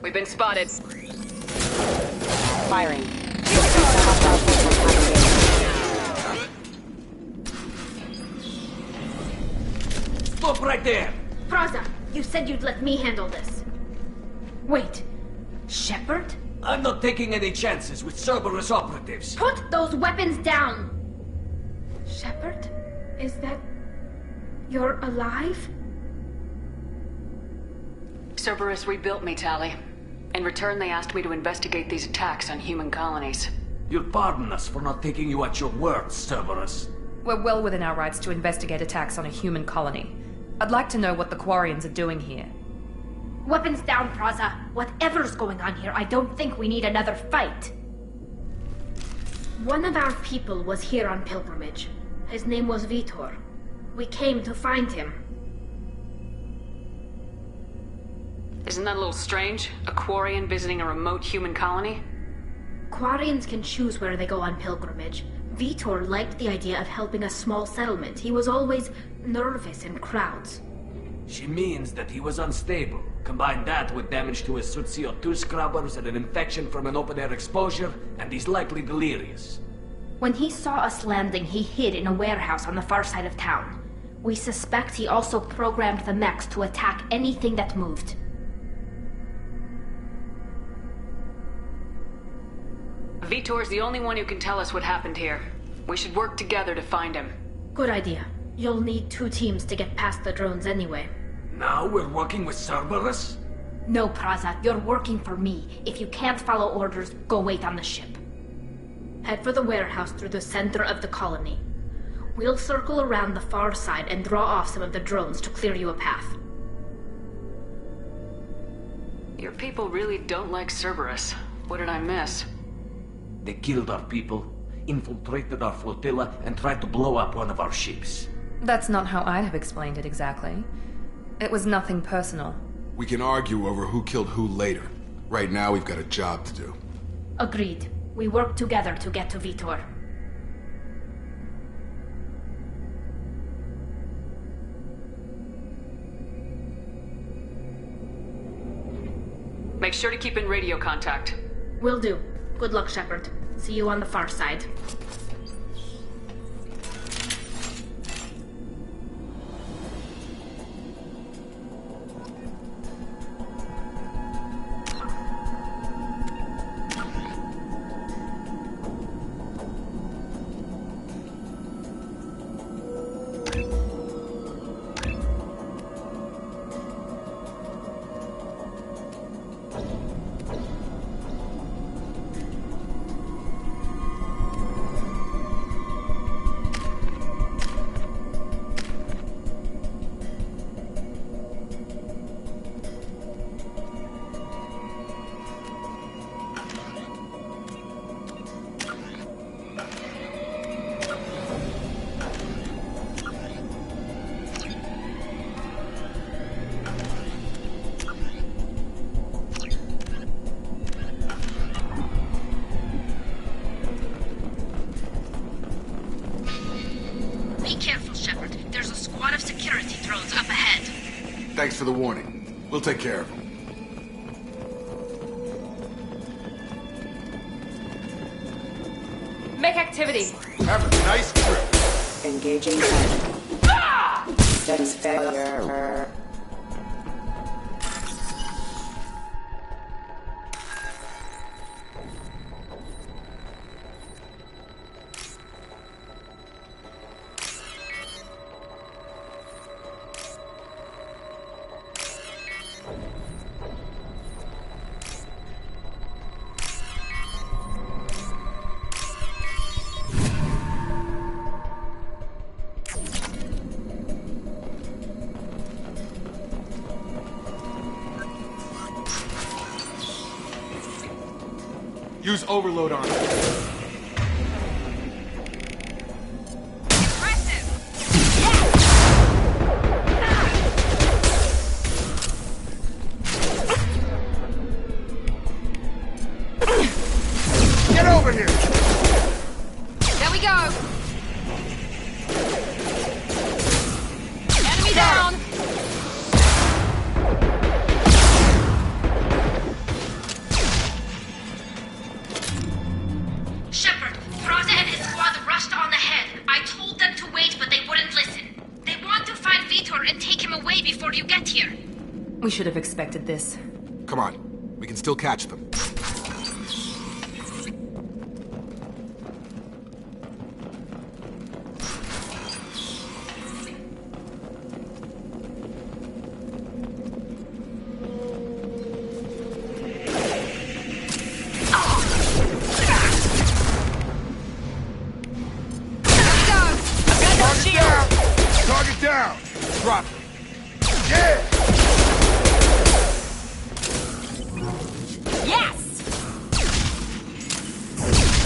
We've been spotted. Firing. Stop right there! Praza, you said you'd let me handle this. Wait, Shepard? I'm not taking any chances with Cerberus operatives. Put those weapons down! Shepard? Is that... you're alive? Cerberus rebuilt me, Tali. In return, they asked me to investigate these attacks on human colonies. You'll pardon us for not taking you at your word, Cerberus. We're well within our rights to investigate attacks on a human colony. I'd like to know what the Quarians are doing here. Weapons down, Praza. Whatever's going on here, I don't think we need another fight. One of our people was here on pilgrimage. His name was Vitor. We came to find him. Isn't that a little strange? A Quarian visiting a remote human colony? Quarians can choose where they go on pilgrimage. Vitor liked the idea of helping a small settlement. He was always nervous in crowds. She means that he was unstable. Combine that with damage to his suit CO2 scrubbers and an infection from an open-air exposure, and he's likely delirious. When he saw us landing, he hid in a warehouse on the far side of town. We suspect he also programmed the mechs to attack anything that moved. Vitor's the only one who can tell us what happened here. We should work together to find him. Good idea. You'll need 2 teams to get past the drones anyway. Now we're working with Cerberus? No, Praza, you're working for me. If you can't follow orders, go wait on the ship. Head for the warehouse through the center of the colony. We'll circle around the far side and draw off some of the drones to clear you a path. Your people really don't like Cerberus. What did I miss? They killed our people, infiltrated our flotilla, and tried to blow up one of our ships. That's not how I'd have explained it exactly. It was nothing personal. We can argue over who killed who later. Right now, we've got a job to do. Agreed. We work together to get to Vitor. Make sure to keep in radio contact. Will do. Good luck, Shepard. See you on the far side. Thanks for the warning. We'll take care of him. Make activity. Have a nice trip. Engaging target. Systems failure. Use overload on it. Get over here! There we go! Enemy down! Shepard, Fraza and his squad rushed on ahead. I told them to wait, but they wouldn't listen. They want to find Vitor and take him away before you get here. We should have expected this. Come on. We can still catch them. Target down! Drop it. Yeah! Yes!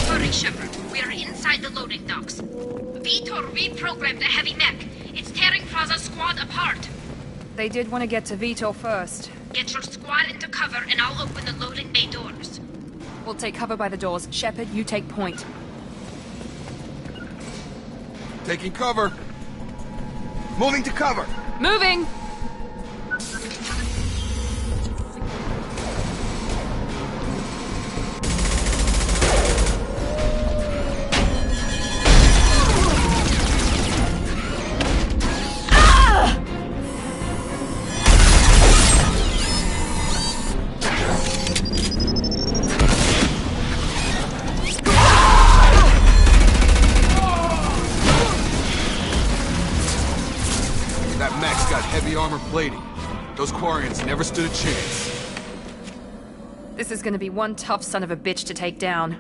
Hurry, Shepard. We are inside the loading docks. Vitor reprogrammed the heavy mech. It's tearing Fraza's squad apart. They did want to get to Vitor first. Get your squad into cover and I'll open the loading bay doors. We'll take cover by the doors. Shepard, you take point. Taking cover. Moving to cover. Moving! Heavy armor plating. Those Quarians never stood a chance. This is gonna be one tough son of a bitch to take down.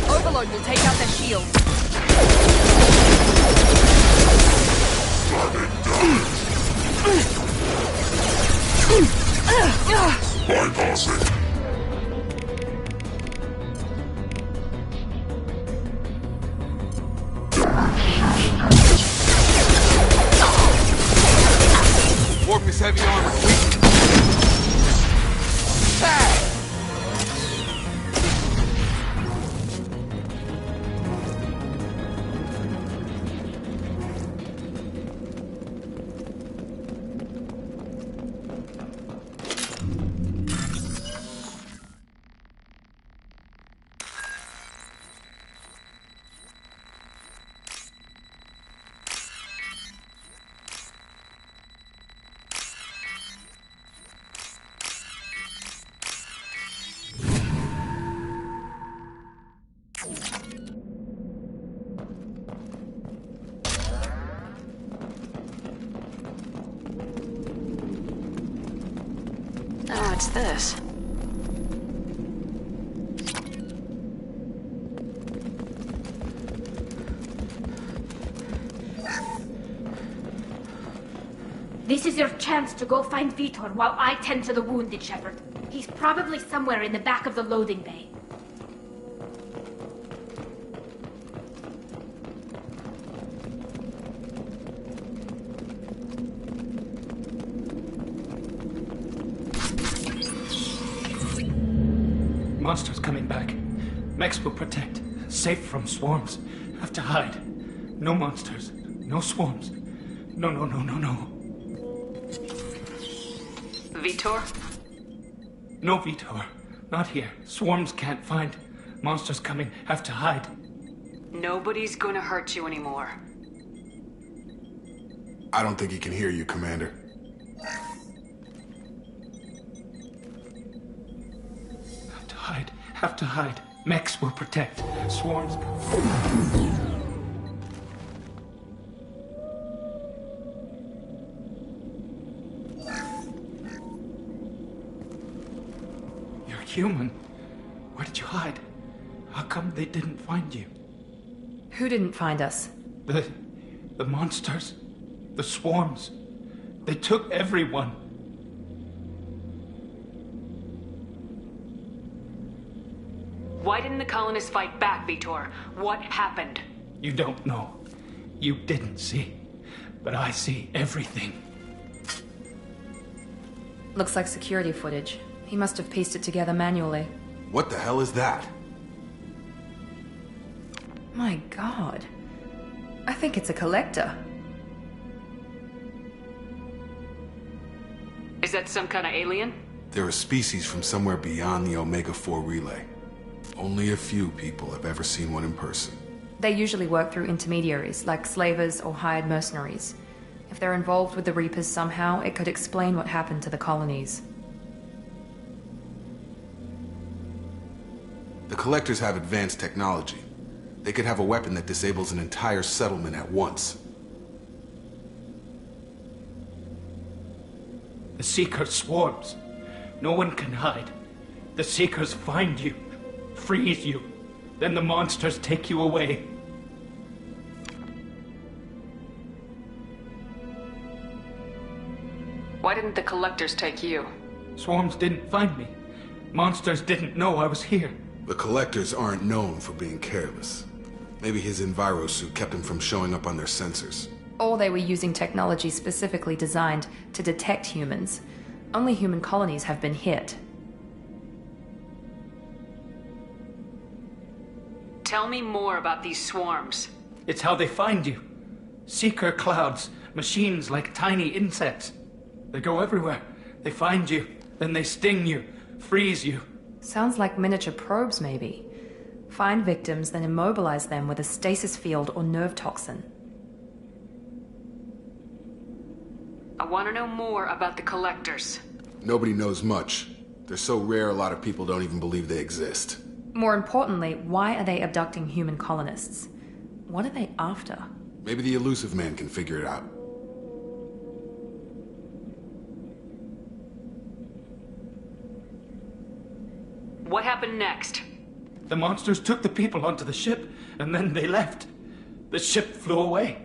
Overload will take out their shields. Bypassing. Warp heavy armor weak. Oh, it's this. This is your chance to go find Vitor while I tend to the wounded, Shepard. He's probably somewhere in the back of the loading bay. Monsters coming back. Mechs will protect. Safe from swarms. Have to hide. No monsters. No swarms. No. Vitor? No, Vitor. Not here. Swarms can't find. Monsters coming. Have to hide. Nobody's gonna hurt you anymore. I don't think he can hear you, Commander. Have to hide. Have to hide. Mechs will protect. Swarms... You're human. Where did you hide? How come they didn't find you? Who didn't find us? The monsters. The swarms. They took everyone. Why didn't the colonists fight back, Vitor? What happened? You don't know. You didn't see. But I see everything. Looks like security footage. He must have pieced it together manually. What the hell is that? My god. I think it's a collector. Is that some kind of alien? They're a species from somewhere beyond the Omega-4 relay. Only a few people have ever seen one in person. They usually work through intermediaries, like slavers or hired mercenaries. If they're involved with the Reapers somehow, it could explain what happened to the colonies. The Collectors have advanced technology. They could have a weapon that disables an entire settlement at once. The Seeker swarms. No one can hide. The Seekers find you, freeze you. Then the monsters take you away. Why didn't the collectors take you? Swarms didn't find me. Monsters didn't know I was here. The Collectors aren't known for being careless. Maybe his enviro suit kept him from showing up on their sensors. Or they were using technology specifically designed to detect humans. Only human colonies have been hit. Tell me more about these swarms. It's how they find you. Seeker clouds, machines like tiny insects. They go everywhere. They find you, then they sting you, freeze you. Sounds like miniature probes, maybe. Find victims, then immobilize them with a stasis field or nerve toxin. I want to know more about the collectors. Nobody knows much. They're so rare, a lot of people don't even believe they exist. More importantly, why are they abducting human colonists? What are they after? Maybe the elusive man can figure it out. What happened next? The monsters took the people onto the ship, and then they left. The ship flew away.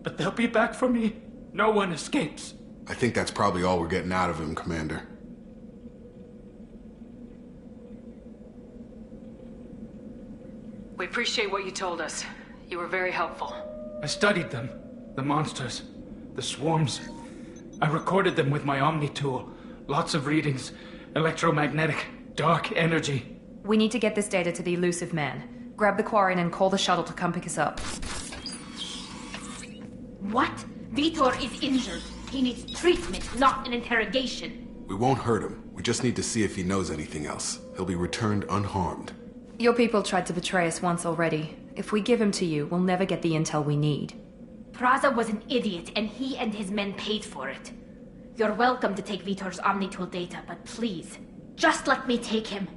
But they'll be back for me. No one escapes. I think that's probably all we're getting out of him, Commander. We appreciate what you told us. You were very helpful. I studied them. The monsters. The swarms. I recorded them with my Omni tool. Lots of readings. Electromagnetic. Dark energy. We need to get this data to the elusive man. Grab the Quarian and call the shuttle to come pick us up. What? Vitor is injured. He needs treatment, not an interrogation. We won't hurt him. We just need to see if he knows anything else. He'll be returned unharmed. Your people tried to betray us once already. If we give him to you, we'll never get the intel we need. Praza was an idiot, and he and his men paid for it. You're welcome to take Vitor's Omnitool data, but please, just let me take him.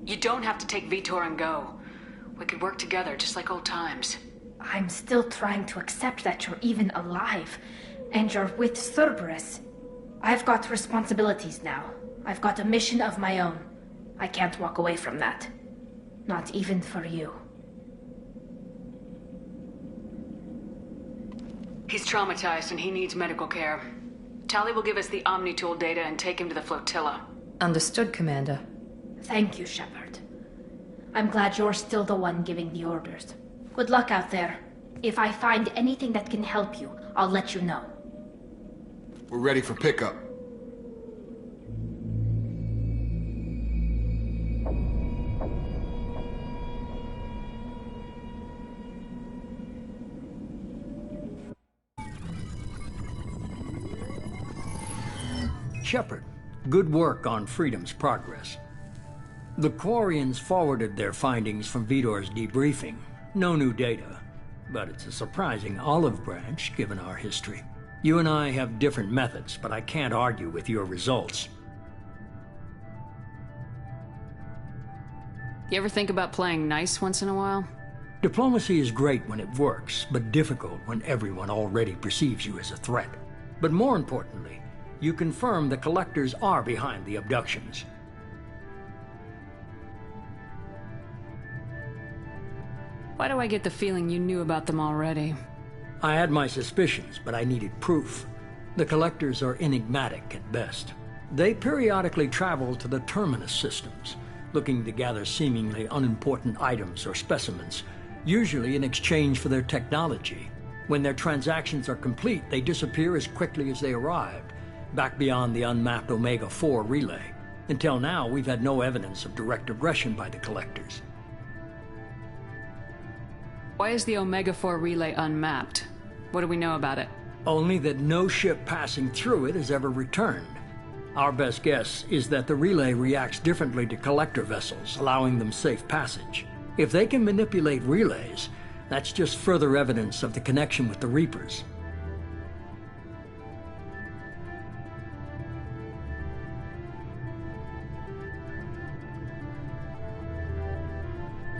You don't have to take Vitor and go. We could work together, just like old times. I'm still trying to accept that you're even alive, and you're with Cerberus. I've got responsibilities now. I've got a mission of my own. I can't walk away from that. Not even for you. He's traumatized and he needs medical care. Tali will give us the Omnitool data and take him to the flotilla. Understood, Commander. Thank you, Shepard. I'm glad you're still the one giving the orders. Good luck out there. If I find anything that can help you, I'll let you know. We're ready for pickup. Shepard, good work on Freedom's progress. The Quarians forwarded their findings from Vidor's debriefing. No new data, but it's a surprising olive branch given our history. You and I have different methods, but I can't argue with your results. You ever think about playing nice once in a while? Diplomacy is great when it works, but difficult when everyone already perceives you as a threat. But more importantly, you confirm the Collectors are behind the abductions. Why do I get the feeling you knew about them already? I had my suspicions, but I needed proof. The Collectors are enigmatic at best. They periodically travel to the Terminus systems, looking to gather seemingly unimportant items or specimens, usually in exchange for their technology. When their transactions are complete, they disappear as quickly as they arrived, back beyond the unmapped Omega-4 relay. Until now, we've had no evidence of direct aggression by the Collectors. Why is the Omega-4 relay unmapped? What do we know about it? Only that no ship passing through it has ever returned. Our best guess is that the relay reacts differently to Collector vessels, allowing them safe passage. If they can manipulate relays, that's just further evidence of the connection with the Reapers.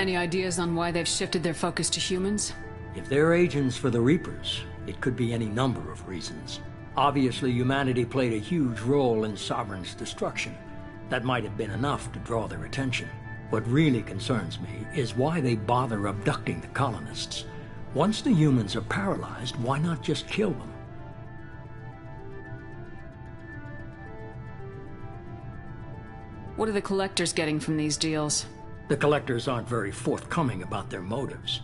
Any ideas on why they've shifted their focus to humans? If they're agents for the Reapers, it could be any number of reasons. Obviously, humanity played a huge role in Sovereign's destruction. That might have been enough to draw their attention. What really concerns me is why they bother abducting the colonists. Once the humans are paralyzed, why not just kill them? What are the Collectors getting from these deals? The Collectors aren't very forthcoming about their motives.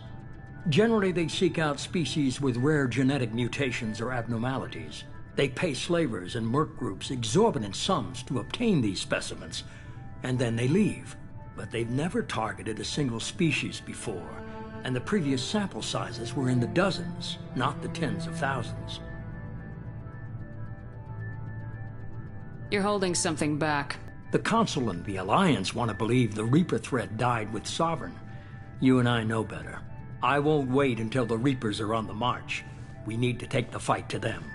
Generally, they seek out species with rare genetic mutations or abnormalities. They pay slavers and merc groups exorbitant sums to obtain these specimens, and then they leave. But they've never targeted a single species before, and the previous sample sizes were in the dozens, not the tens of thousands. You're holding something back. The Council and the Alliance want to believe the Reaper threat died with Sovereign. You and I know better. I won't wait until the Reapers are on the march. We need to take the fight to them.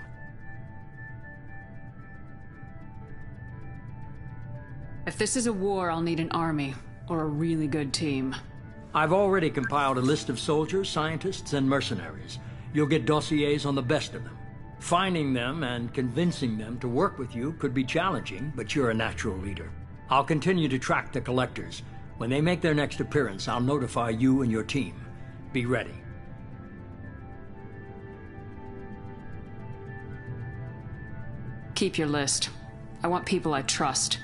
If this is a war, I'll need an army, or a really good team. I've already compiled a list of soldiers, scientists, and mercenaries. You'll get dossiers on the best of them. Finding them and convincing them to work with you could be challenging, but you're a natural leader. I'll continue to track the Collectors. When they make their next appearance, I'll notify you and your team. Be ready. Keep your list. I want people I trust.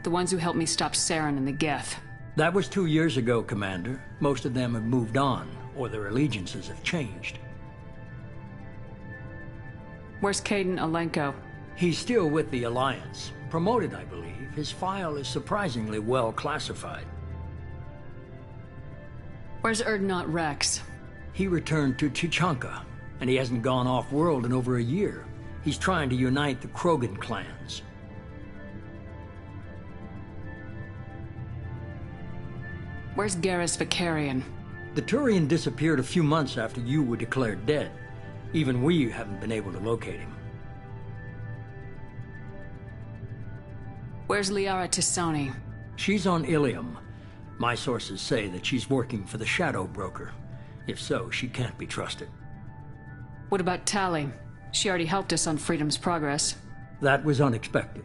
The ones who helped me stop Saren and the Geth. That was 2 years ago, Commander. Most of them have moved on, or their allegiances have changed. Where's Caden Alenko? He's still with the Alliance. Promoted, I believe. His file is surprisingly well classified. Where's Erdnot Rex? He returned to Chichanka, and he hasn't gone off-world in over a year. He's trying to unite the Krogan clans. Where's Garrus Vicarian? The Turian disappeared a few months after you were declared dead. Even we haven't been able to locate him. Where's Liara Tisoni? She's on Ilium. My sources say that she's working for the Shadow Broker. If so, she can't be trusted. What about Tali? She already helped us on Freedom's progress. That was unexpected.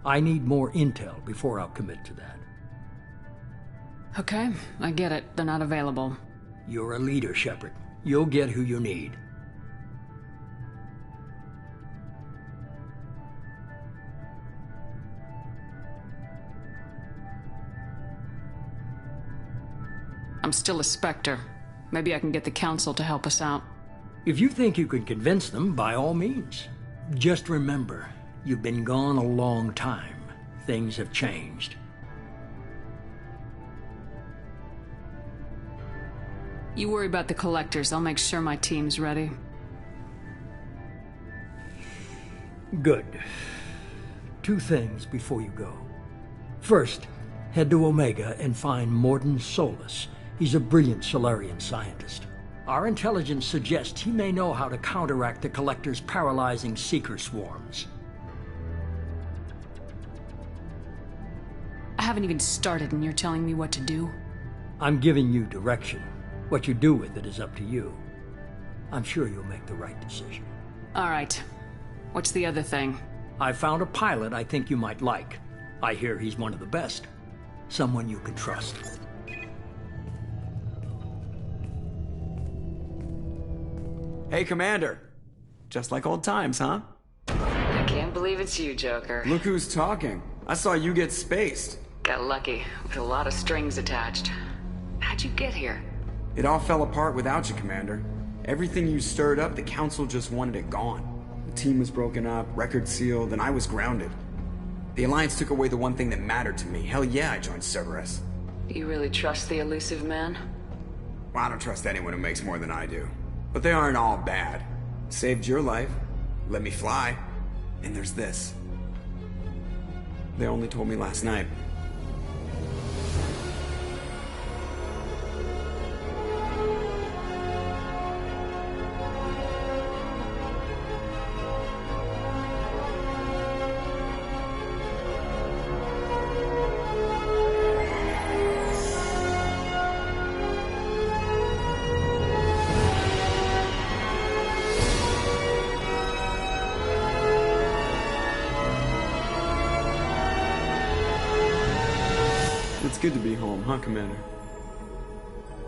I need more intel before I'll commit to that. Okay, I get it. They're not available. You're a leader, Shepard. You'll get who you need. I'm still a Spectre. Maybe I can get the Council to help us out. If you think you can convince them, by all means. Just remember, you've been gone a long time. Things have changed. You worry about the Collectors. I'll make sure my team's ready. Good. 2 things before you go. First, head to Omega and find Morden Solus. He's a brilliant Solarian scientist. Our intelligence suggests he may know how to counteract the Collector's paralyzing Seeker swarms. I haven't even started and you're telling me what to do? I'm giving you direction. What you do with it is up to you. I'm sure you'll make the right decision. All right. What's the other thing? I found a pilot I think you might like. I hear he's one of the best. Someone you can trust. Hey, Commander. Just like old times, huh? I can't believe it's you, Joker. Look who's talking. I saw you get spaced. Got lucky, with a lot of strings attached. How'd you get here? It all fell apart without you, Commander. Everything you stirred up, the Council just wanted it gone. The team was broken up, record sealed, and I was grounded. The Alliance took away the one thing that mattered to me. Hell yeah, I joined Cerberus. Do you really trust the elusive man? Well, I don't trust anyone who makes more than I do. But they aren't all bad. Saved your life, let me fly, and there's this. They only told me last night. It's good to be home, huh, Commander?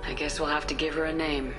I guess we'll have to give her a name.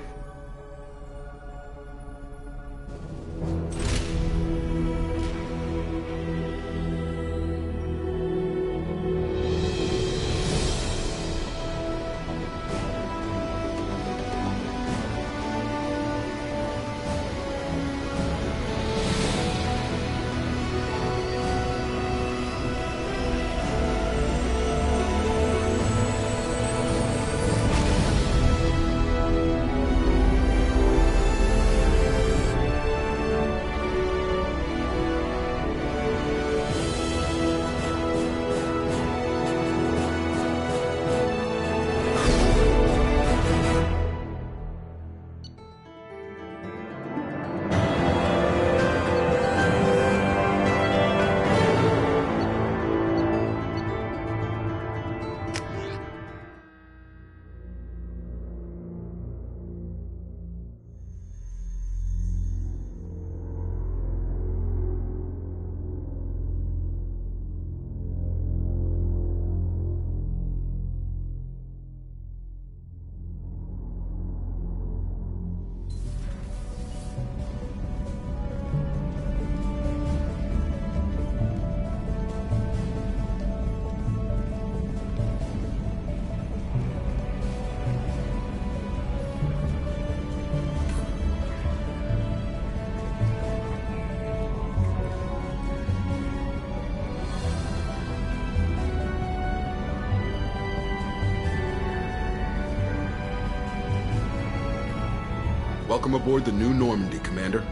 Welcome aboard the new Normandy, Commander.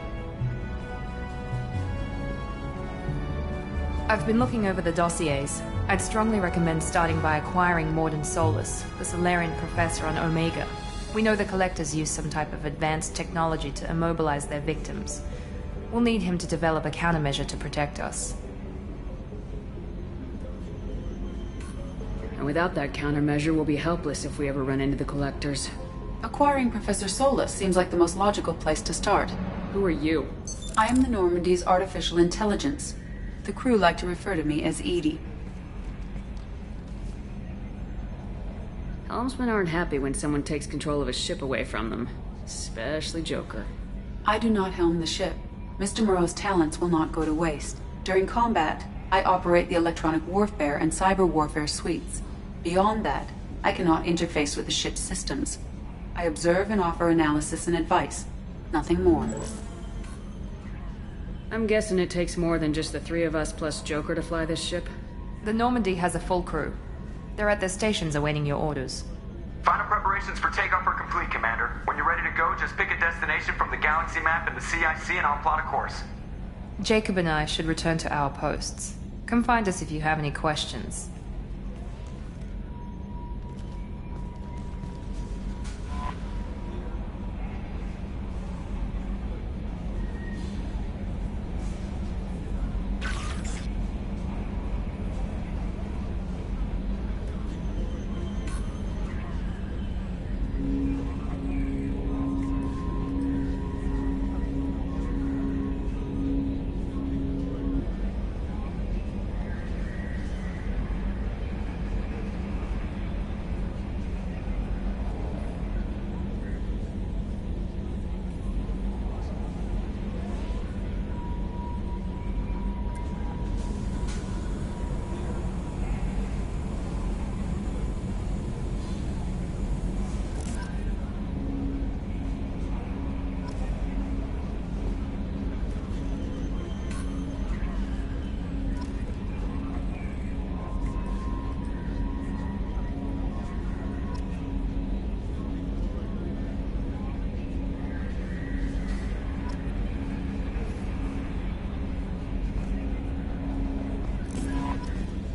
I've been looking over the dossiers. I'd strongly recommend starting by acquiring Morden Solus, the Solarian professor on Omega. We know the Collectors use some type of advanced technology to immobilize their victims. We'll need him to develop a countermeasure to protect us. And without that countermeasure, we'll be helpless if we ever run into the Collectors. Acquiring Professor Solus seems like the most logical place to start. Who are you? I am the Normandy's artificial intelligence. The crew like to refer to me as Edie. Helmsmen aren't happy when someone takes control of a ship away from them. Especially Joker. I do not helm the ship. Mr. Moreau's talents will not go to waste. During combat, I operate the electronic warfare and cyber warfare suites. Beyond that, I cannot interface with the ship's systems. I observe and offer analysis and advice. Nothing more. I'm guessing it takes more than just the 3 of us plus Joker to fly this ship? The Normandy has a full crew. They're at their stations awaiting your orders. Final preparations for takeoff are complete, Commander. When you're ready to go, just pick a destination from the galaxy map and the CIC and I'll plot a course. Jacob and I should return to our posts. Come find us if you have any questions.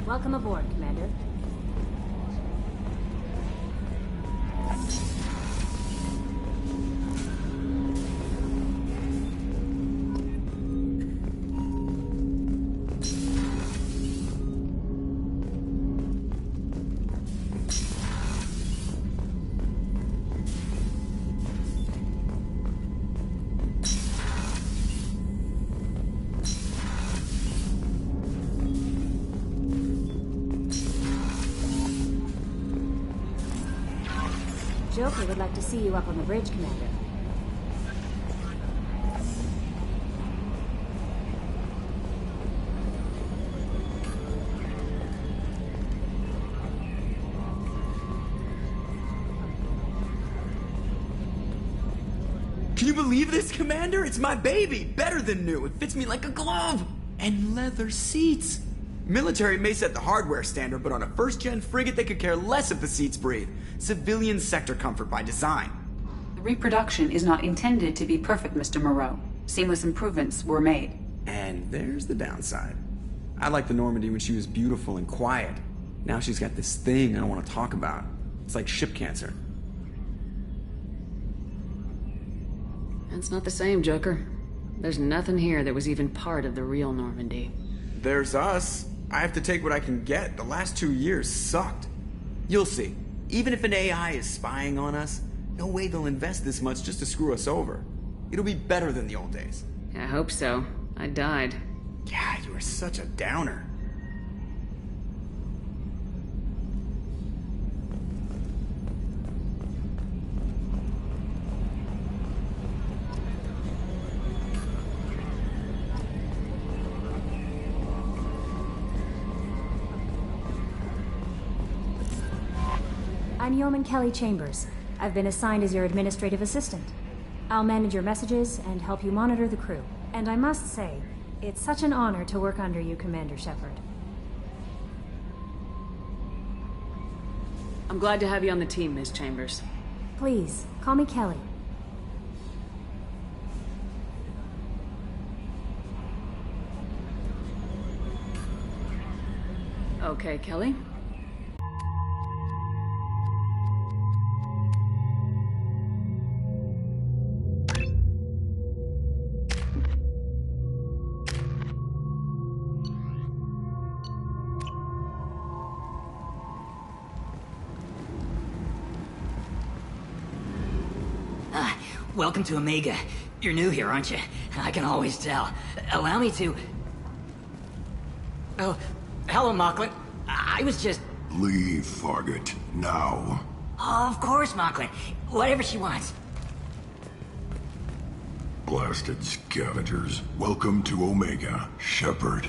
Welcome aboard, Commander. Joker would like to see you up on the bridge, Commander. Can you believe this, Commander? It's my baby! Better than new. It fits me like a glove! And leather seats! Military may set the hardware standard, but on a first-gen frigate they could care less if the seats breathe. Civilian sector comfort by design. The reproduction is not intended to be perfect, Mr. Moreau. Seamless improvements were made. And there's the downside. I liked the Normandy when she was beautiful and quiet. Now she's got this thing I don't want to talk about. It's like ship cancer. That's not the same, Joker. There's nothing here that was even part of the real Normandy. There's us. I have to take what I can get. The last 2 years sucked. You'll see. Even if an AI is spying on us, no way they'll invest this much just to screw us over. It'll be better than the old days. I hope so. I died. Yeah, you were such a downer. I'm Yeoman Kelly Chambers. I've been assigned as your administrative assistant. I'll manage your messages and help you monitor the crew. And I must say, it's such an honor to work under you, Commander Shepard. I'm glad to have you on the team, Ms. Chambers. Please, call me Kelly. Okay, Kelly. Welcome to Omega. You're new here, aren't you? I can always tell. Allow me to... Oh, hello, Mocklin. I was just... Leave, Fargate. Now. Of course, Mocklin. Whatever she wants. Blasted scavengers. Welcome to Omega, Shepard.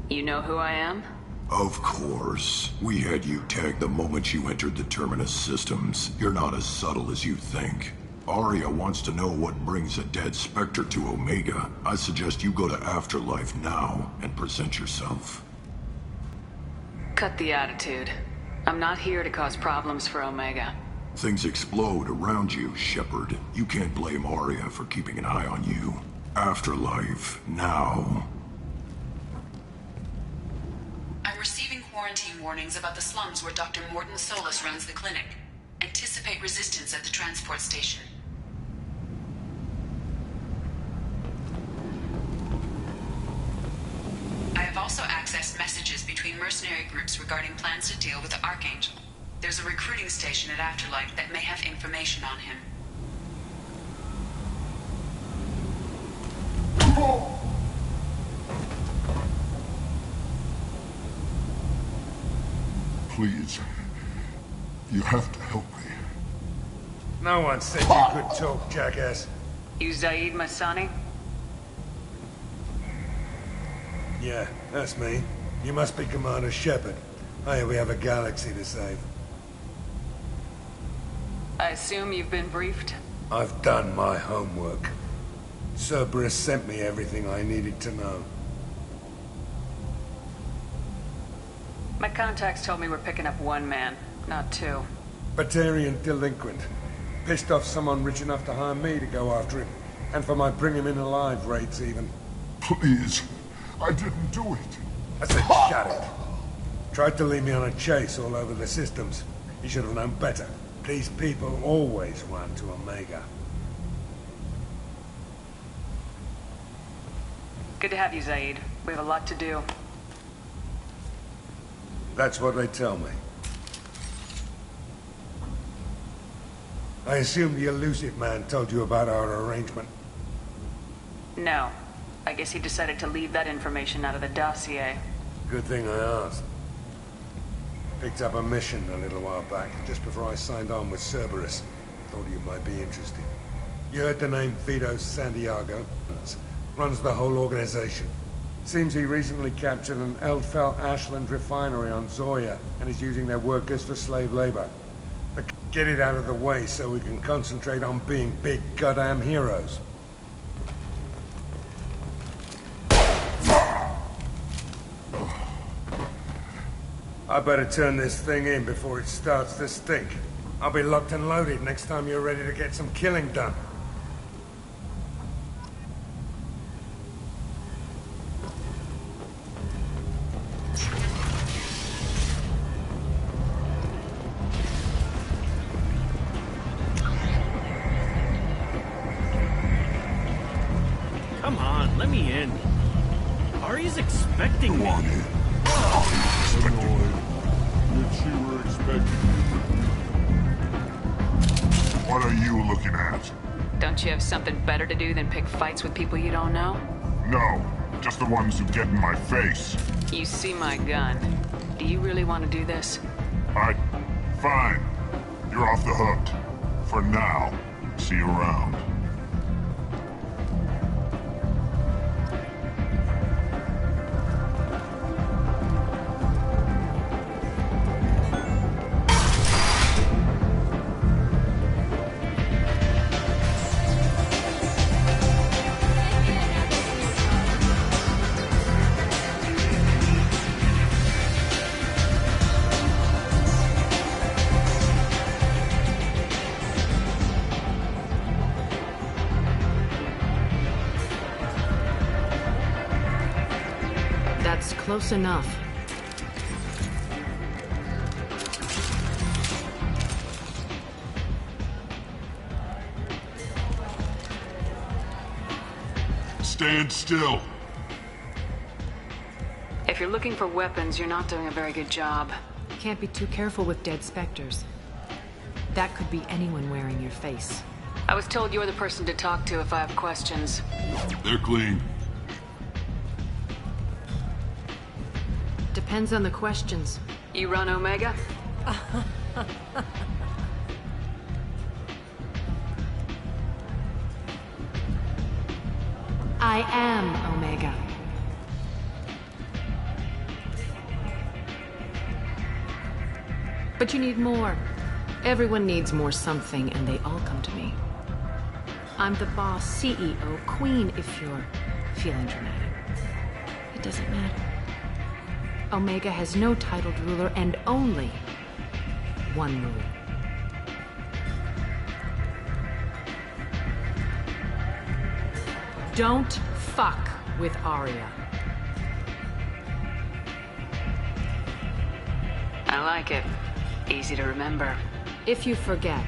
You know who I am? Of course. We had you tagged the moment you entered the Terminus systems. You're not as subtle as you think. Arya wants to know what brings a dead Spectre to Omega. I suggest you go to Afterlife now and present yourself. Cut the attitude. I'm not here to cause problems for Omega. Things explode around you, Shepard. You can't blame Arya for keeping an eye on you. Afterlife now. quarantine warnings about the slums where Dr. Morton Solus runs the clinic. Anticipate resistance at the transport station. I have also accessed messages between mercenary groups regarding plans to deal with the Archangel. There's a recruiting station at Afterlife that may have information on him. Please. You have to help me. No one said you could talk, jackass. You Zaid Masani? Yeah, that's me. You must be Commander Shepard. Hey, we have a galaxy to save. I assume you've been briefed? I've done my homework. Cerberus sent me everything I needed to know. My contacts told me we're picking up one man, not two. Batarian delinquent. Pissed off someone rich enough to hire me to go after him. And for my bring him in alive rates even. Please. I didn't do it. I said shut it. Tried to lead me on a chase all over the systems. He should have known better. These people always run to Omega. Good to have you, Zaid. We have a lot to do. That's what they tell me. I assume the elusive man told you about our arrangement. No. I guess he decided to leave that information out of the dossier. Good thing I asked. Picked up a mission a little while back, just before I signed on with Cerberus. Thought you might be interested. You heard the name Vito Santiago? Runs the whole organization. Seems he recently captured an Eldfell Ashland refinery on Zoya and is using their workers for slave labor. But get it out of the way so we can concentrate on being big goddamn heroes. I better turn this thing in before it starts to stink. I'll be locked and loaded next time you're ready to get some killing done. Come on, let me in. Ari's expecting me. What are you looking at? Don't you have something better to do than pick fights with people you don't know? No, just the ones who get in my face. You see my gun. Do you really want to do this? Fine. You're off the hook. For now. See you around. Close enough. Stand still. If you're looking for weapons, you're not doing a very good job. Can't be too careful with dead specters. That could be anyone wearing your face. I was told you're the person to talk to if I have questions. They're clean. Depends on the questions. You run Omega? I am Omega. But you need more. Everyone needs more something, and they all come to me. I'm the boss, CEO, queen, if you're feeling dramatic. It doesn't matter. Omega has no titled ruler and only one rule. Don't fuck with Aria. I like it. Easy to remember. If you forget,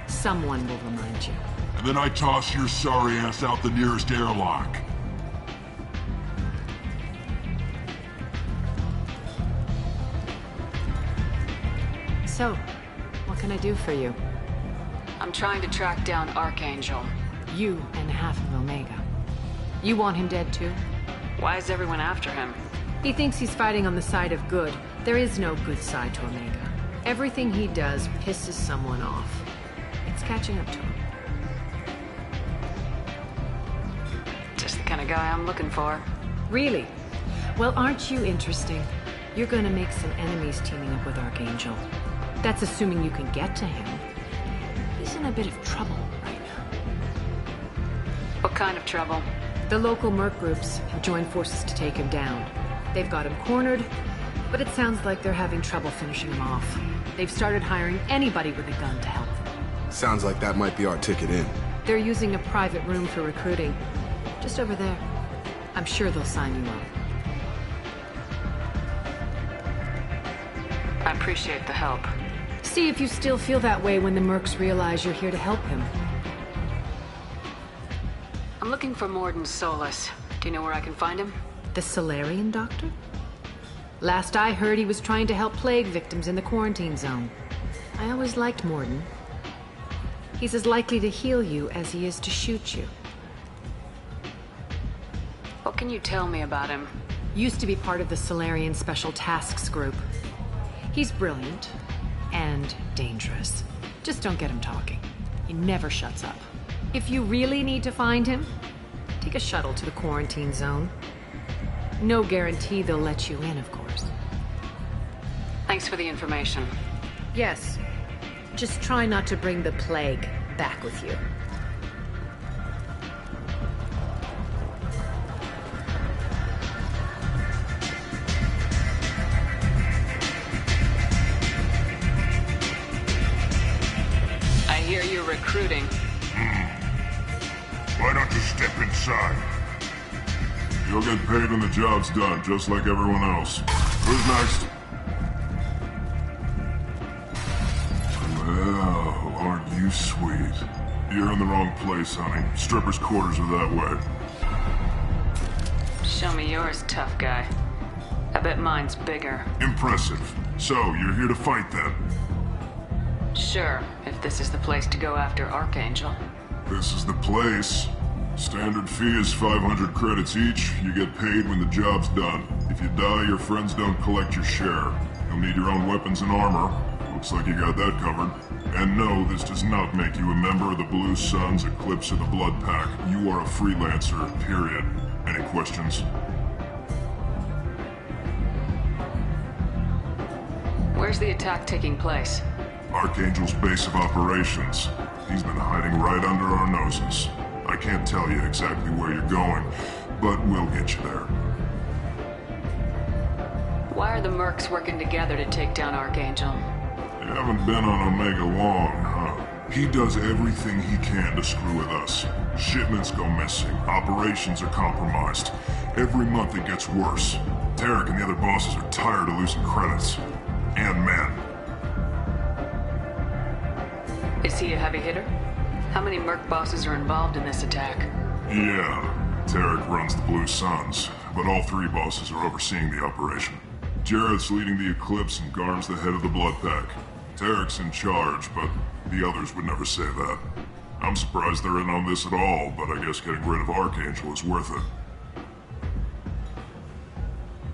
someone will remind you. And then I toss your sorry ass out the nearest airlock. So, what can I do for you? I'm trying to track down Archangel. You and half of Omega. You want him dead too? Why is everyone after him? He thinks he's fighting on the side of good. There is no good side to Omega. Everything he does pisses someone off. It's catching up to him. Just the kind of guy I'm looking for. Really? Well, aren't you interesting? You're gonna make some enemies teaming up with Archangel. That's assuming you can get to him. He's in a bit of trouble right now. What kind of trouble? The local merc groups have joined forces to take him down. They've got him cornered, but it sounds like they're having trouble finishing him off. They've started hiring anybody with a gun to help them. Sounds like that might be our ticket in. They're using a private room for recruiting. Just over there. I'm sure they'll sign you up. I appreciate the help. See if you still feel that way when the mercs realize you're here to help him. I'm looking for Morden Solus. Do you know where I can find him? The Solarian doctor? Last I heard, he was trying to help plague victims in the quarantine zone. I always liked Morden. He's as likely to heal you as he is to shoot you. What can you tell me about him? Used to be part of the Solarian Special Tasks Group. He's brilliant and dangerous. Just don't get him talking. He never shuts up. If you really need to find him, take a shuttle to the quarantine zone. No guarantee they'll let you in, of course. Thanks for the information. Yes. Just try not to bring the plague back with you. I hear you're recruiting. Why don't you step inside? You'll get paid when the job's done, just like everyone else. Who's next? Well, aren't you sweet? You're in the wrong place, honey. Strippers' quarters are that way. Show me yours, tough guy. I bet mine's bigger. Impressive. So, you're here to fight then? Sure, if this is the place to go after Archangel. This is the place. Standard fee is 500 credits each. You get paid when the job's done. If you die, your friends don't collect your share. You'll need your own weapons and armor. Looks like you got that covered. And no, this does not make you a member of the Blue Suns, Eclipse, or the Blood Pack. You are a freelancer, period. Any questions? Where's the attack taking place? Archangel's base of operations. He's been hiding right under our noses. I can't tell you exactly where you're going, but we'll get you there. Why are the mercs working together to take down Archangel? You haven't been on Omega long, huh? He does everything he can to screw with us. Shipments go missing, operations are compromised. Every month it gets worse. Tarek and the other bosses are tired of losing credits. And men. Is he a heavy hitter? How many merc bosses are involved in this attack? Yeah, Tarek runs the Blue Suns, but all three bosses are overseeing the operation. Jarrett's leading the Eclipse and Garm's the head of the Blood Pack. Tarek's in charge, but the others would never say that. I'm surprised they're in on this at all, but I guess getting rid of Archangel is worth it.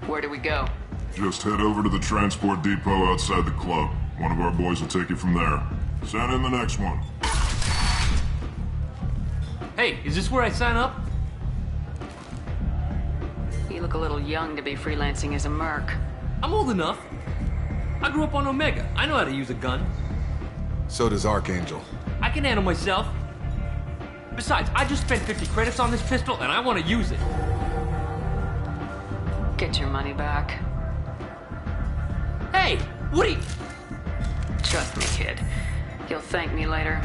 Where do we go? Just head over to the transport depot outside the club. One of our boys will take you from there. Send in the next one. Hey, is this where I sign up? You look a little young to be freelancing as a merc. I'm old enough. I grew up on Omega. I know how to use a gun. So does Archangel. I can handle myself. Besides, I just spent 50 credits on this pistol, and I want to use it. Get your money back. Hey, Woody! Trust me, kid. You'll thank me later.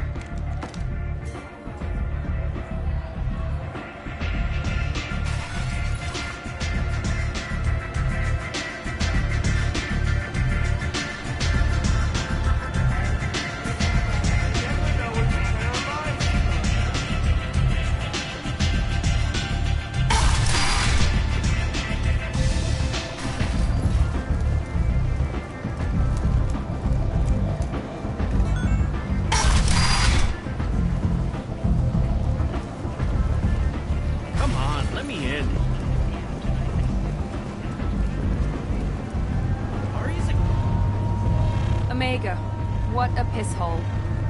a piss hole.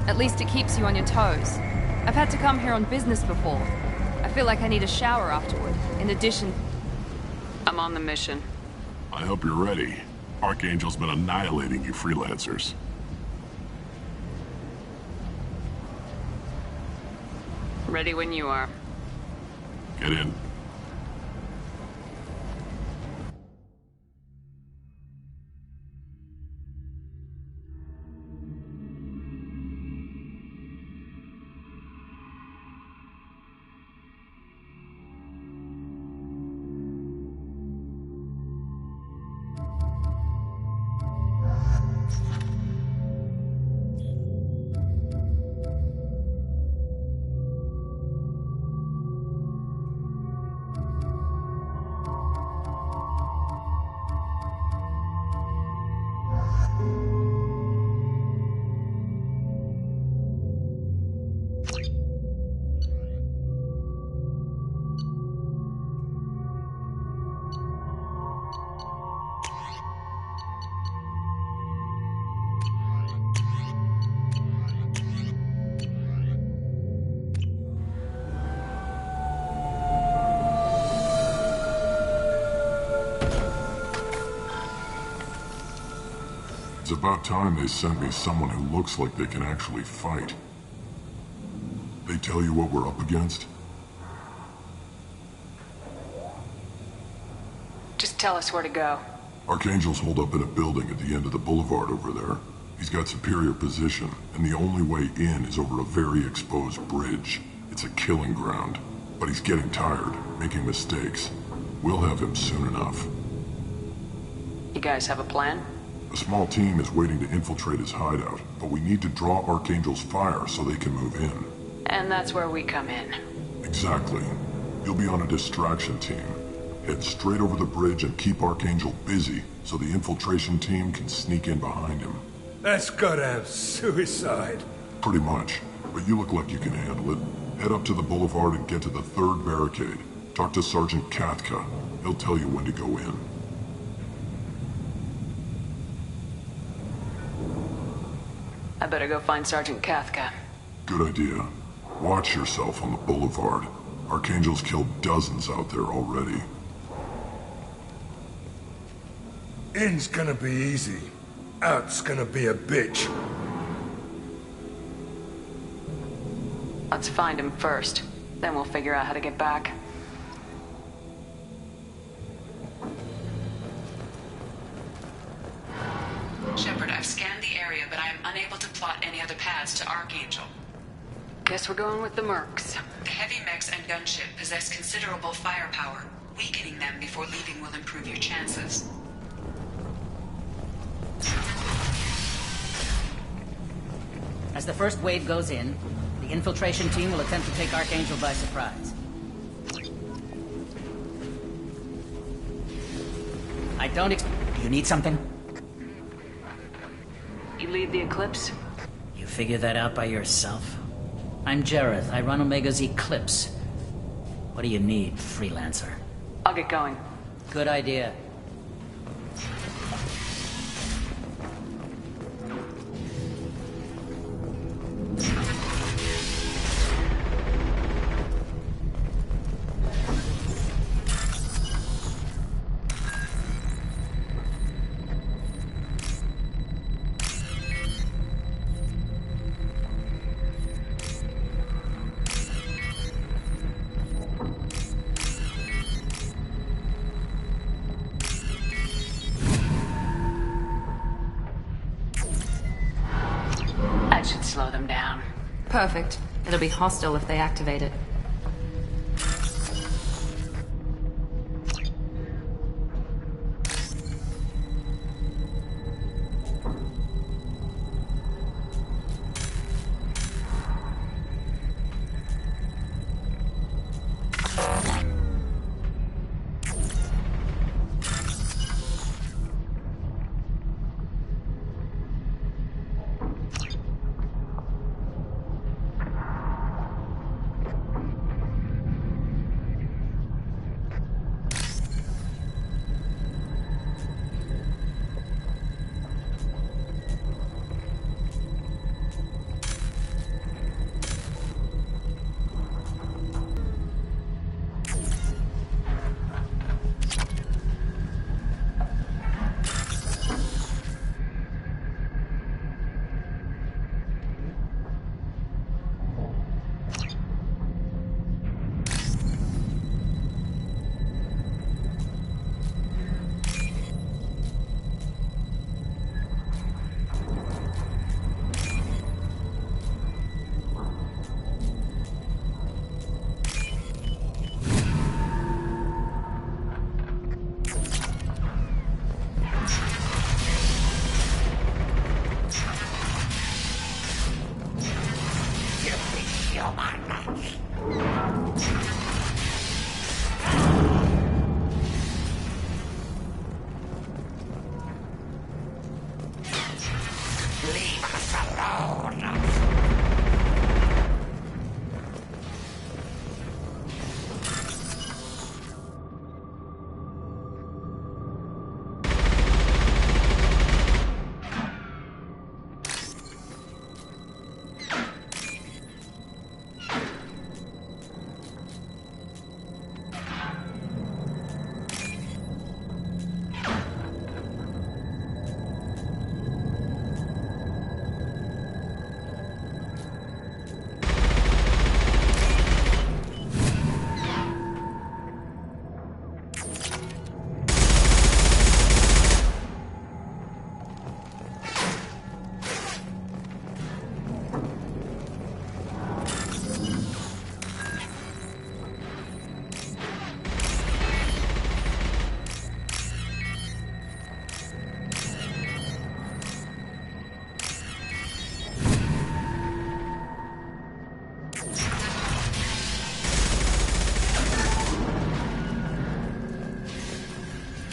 At least it keeps you on your toes. I've had to come here on business before. I feel like I need a shower afterward, in addition... I'm on the mission. I hope you're ready. Archangel's been annihilating you freelancers. Ready when you are. Get in. It's about time they sent me someone who looks like they can actually fight. They tell you what we're up against? Just tell us where to go. Archangel's holed up in a building at the end of the boulevard over there. He's got superior position, and the only way in is over a very exposed bridge. It's a killing ground. But he's getting tired, making mistakes. We'll have him soon enough. You guys have a plan? A small team is waiting to infiltrate his hideout, but we need to draw Archangel's fire so they can move in. And that's where we come in. Exactly. You'll be on a distraction team. Head straight over the bridge and keep Archangel busy so the infiltration team can sneak in behind him. That's goddamn suicide. Pretty much, but you look like you can handle it. Head up to the boulevard and get to the 3rd barricade. Talk to Sergeant Kathka. He'll tell you when to go in. I better go find Sergeant Kathka. Good idea. Watch yourself on the boulevard. Archangel's killed dozens out there already. In's gonna be easy. Out's gonna be a bitch. Let's find him first. Then we'll figure out how to get back. Shepard, I've scanned the area, but I am unable to plot any other paths to Archangel. Guess we're going with the mercs. The heavy mechs and gunship possess considerable firepower. Weakening them before leaving will improve your chances. As the first wave goes in, the infiltration team will attempt to take Archangel by surprise. I don't Do you need something? You lead the Eclipse? You figure that out by yourself? I'm Jareth. I run Omega's Eclipse. What do you need, freelancer? I'll get going. Good idea. Should slow them down. Perfect. It'll be hostile if they activate it.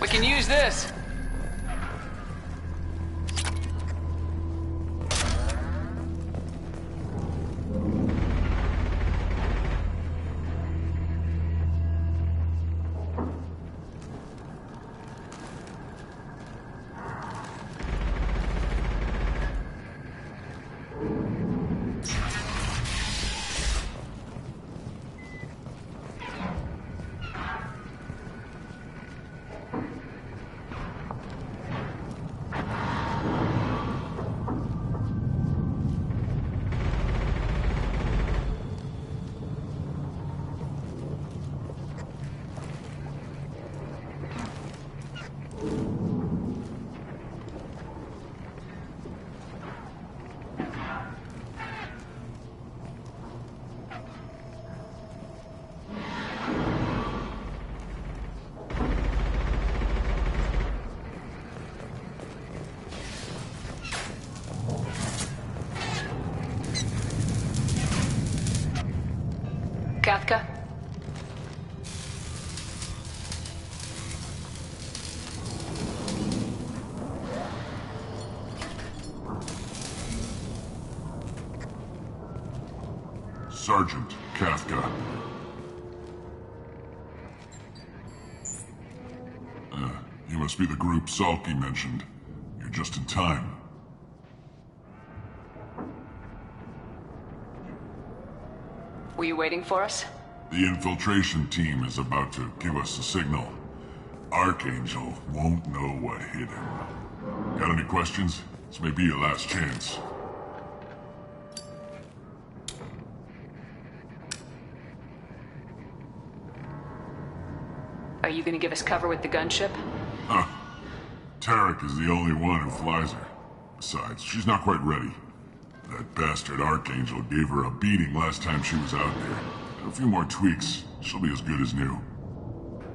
We can use this. Kafka? Sergeant Kafka. You must be the group Salky mentioned. You're just in time. Were you waiting for us? The infiltration team is about to give us a signal. Archangel won't know what hit him. Got any questions? This may be your last chance. Are you gonna give us cover with the gunship? Huh. Tarek is the only one who flies her. Besides, she's not quite ready. That bastard Archangel gave her a beating last time she was out there. A few more tweaks, she'll be as good as new.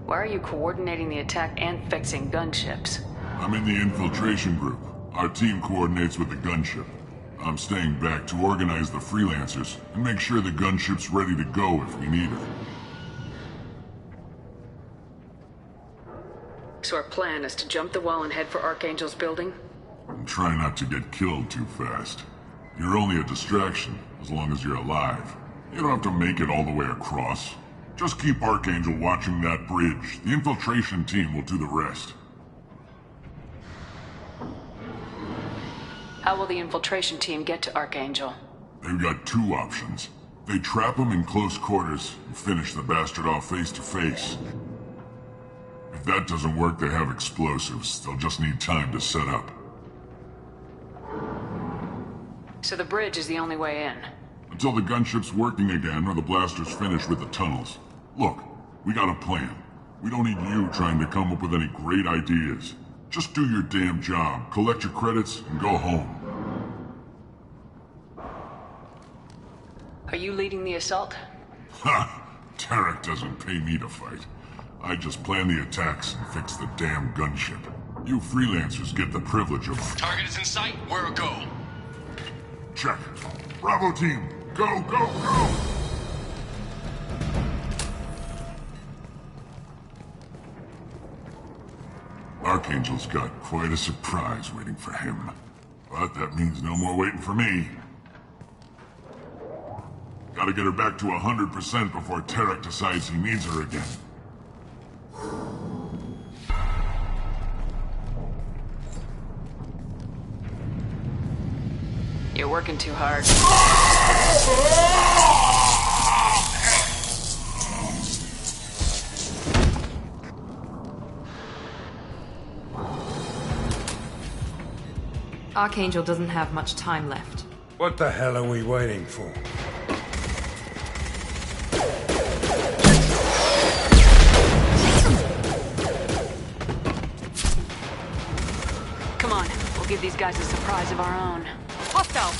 Why are you coordinating the attack and fixing gunships? I'm in the infiltration group. Our team coordinates with the gunship. I'm staying back to organize the freelancers and make sure the gunship's ready to go if we need her. So our plan is to jump the wall and head for Archangel's building? And try not to get killed too fast. You're only a distraction, as long as you're alive. You don't have to make it all the way across. Just keep Archangel watching that bridge. The infiltration team will do the rest. How will the infiltration team get to Archangel? They've got two options. They trap him in close quarters and finish the bastard off face to face. If that doesn't work, they have explosives. They'll just need time to set up. So the bridge is the only way in? Until the gunship's working again or the blasters finish with the tunnels. Look, we got a plan. We don't need you trying to come up with any great ideas. Just do your damn job, collect your credits, and go home. Are you leading the assault? Ha! Tarek doesn't pay me to fight. I just plan the attacks and fix the damn gunship. You freelancers get the privilege of... Target is in sight. Where a go? Check. Bravo team, go, go, go! Archangel's got quite a surprise waiting for him. But that means no more waiting for me. Gotta get her back to 100% before Tarek decides he needs her again. You're working too hard. Archangel doesn't have much time left. What the hell are we waiting for? Come on, we'll give these guys a surprise of our own. Hostile!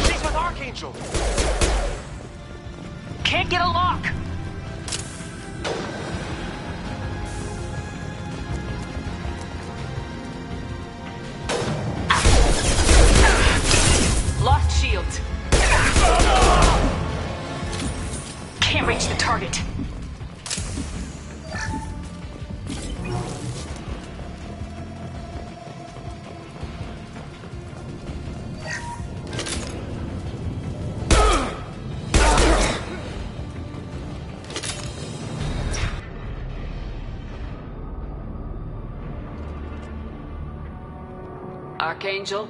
She's with Archangel! Can't get a lock! Lost shields. Can't reach the target. Archangel?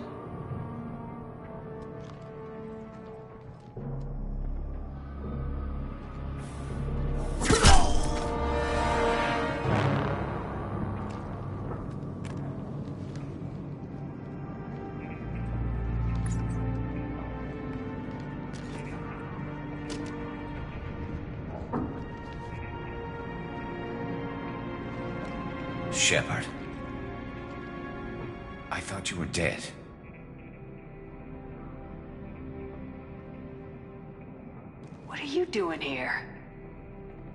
Shepard. I thought you were dead. What are you doing here?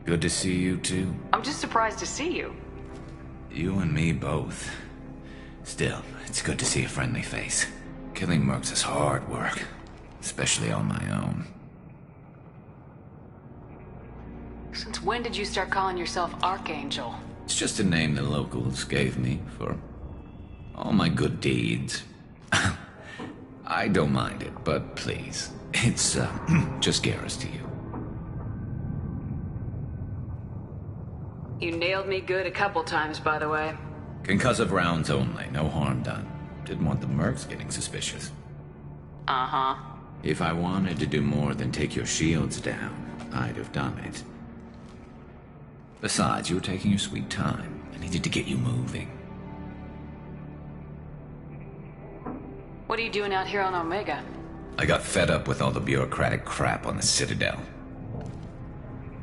Good to see you too. I'm just surprised to see you. You and me both. Still, it's good to see a friendly face. Killing mercs is hard work, especially on my own. Since when did you start calling yourself Archangel? It's just a name the locals gave me for all my good deeds. I don't mind it, but please, it's just Garrus to you. You nailed me good a couple times, by the way. Concussive rounds only, no harm done. Didn't want the mercs getting suspicious. Uh-huh. If I wanted to do more than take your shields down, I'd have done it. Besides, you were taking your sweet time. I needed to get you moving. What are you doing out here on Omega? I got fed up with all the bureaucratic crap on the Citadel.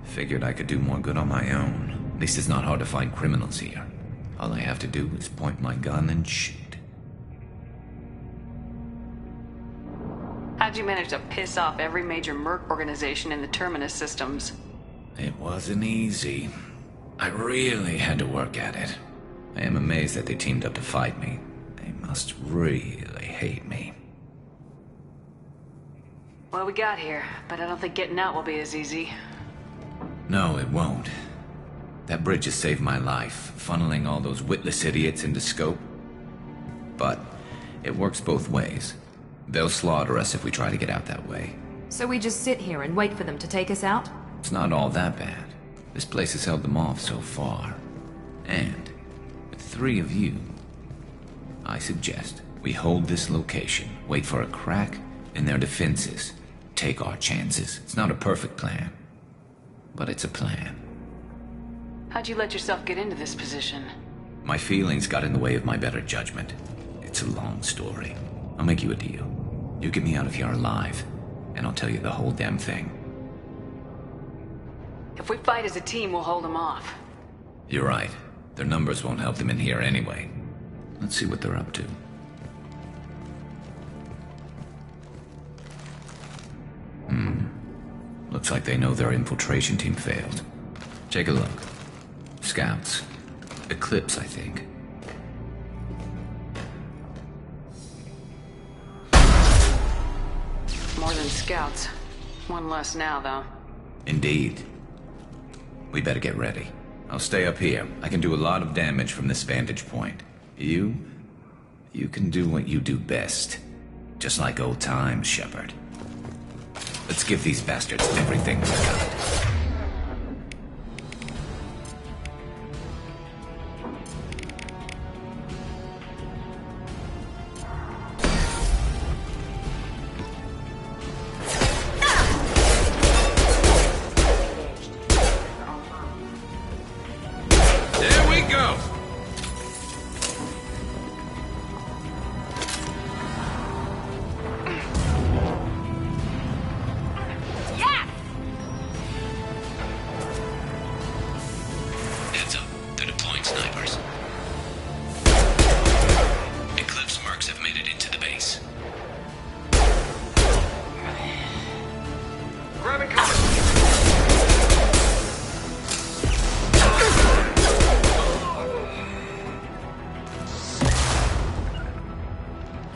Figured I could do more good on my own. At least it's not hard to find criminals here. All I have to do is point my gun and shoot. How'd you manage to piss off every major merc organization in the Terminus systems? It wasn't easy. I really had to work at it. I am amazed that they teamed up to fight me. They must really hate me. Well, we got here, but I don't think getting out will be as easy. No, it won't. That bridge has saved my life, funneling all those witless idiots into scope. But it works both ways. They'll slaughter us if we try to get out that way. So we just sit here and wait for them to take us out? It's not all that bad. This place has held them off so far. And with 3 of you, I suggest we hold this location, wait for a crack in their defenses, take our chances. It's not a perfect plan, but it's a plan. How'd you let yourself get into this position? My feelings got in the way of my better judgment. It's a long story. I'll make you a deal. You get me out of here alive, and I'll tell you the whole damn thing. If we fight as a team, we'll hold them off. You're right. Their numbers won't help them in here anyway. Let's see what they're up to. Looks like they know their infiltration team failed. Take a look. Scouts. Eclipse, I think. More than scouts. One less now, though. Indeed. We better get ready. I'll stay up here. I can do a lot of damage from this vantage point. You can do what you do best. Just like old times, Shepard. Let's give these bastards everything they've got.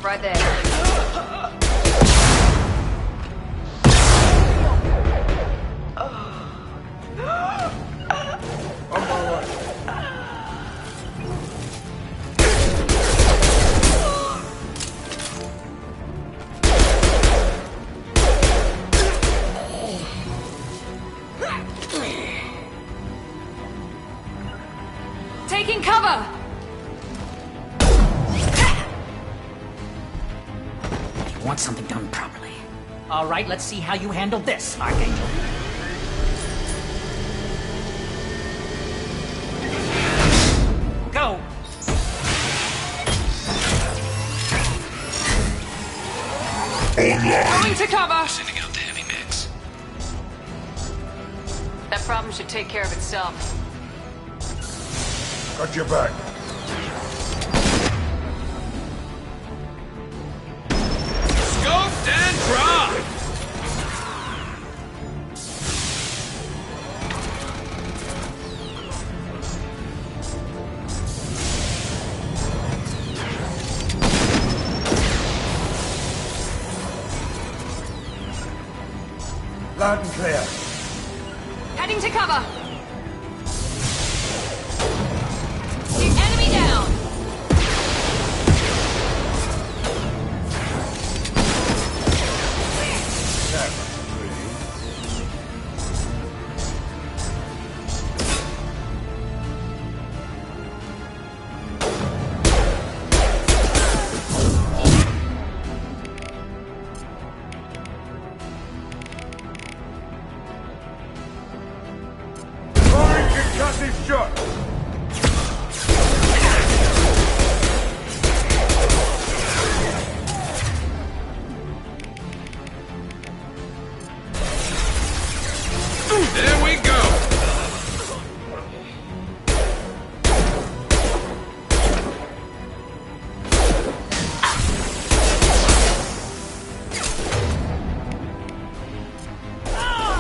Right there. Taking cover! want something done properly. All right, let's see how you handle this, Archangel. Go! Going to cover! Sending out the heavy mix. That problem should take care of itself. Got your back. Scoped and dropped! Loud and clear. Heading to cover! The enemy down! Concussive shot! There we go!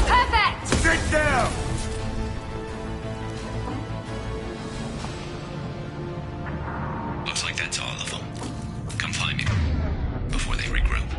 Perfect! Sit down! Looks like that's all of them. Come find me. Before they regroup.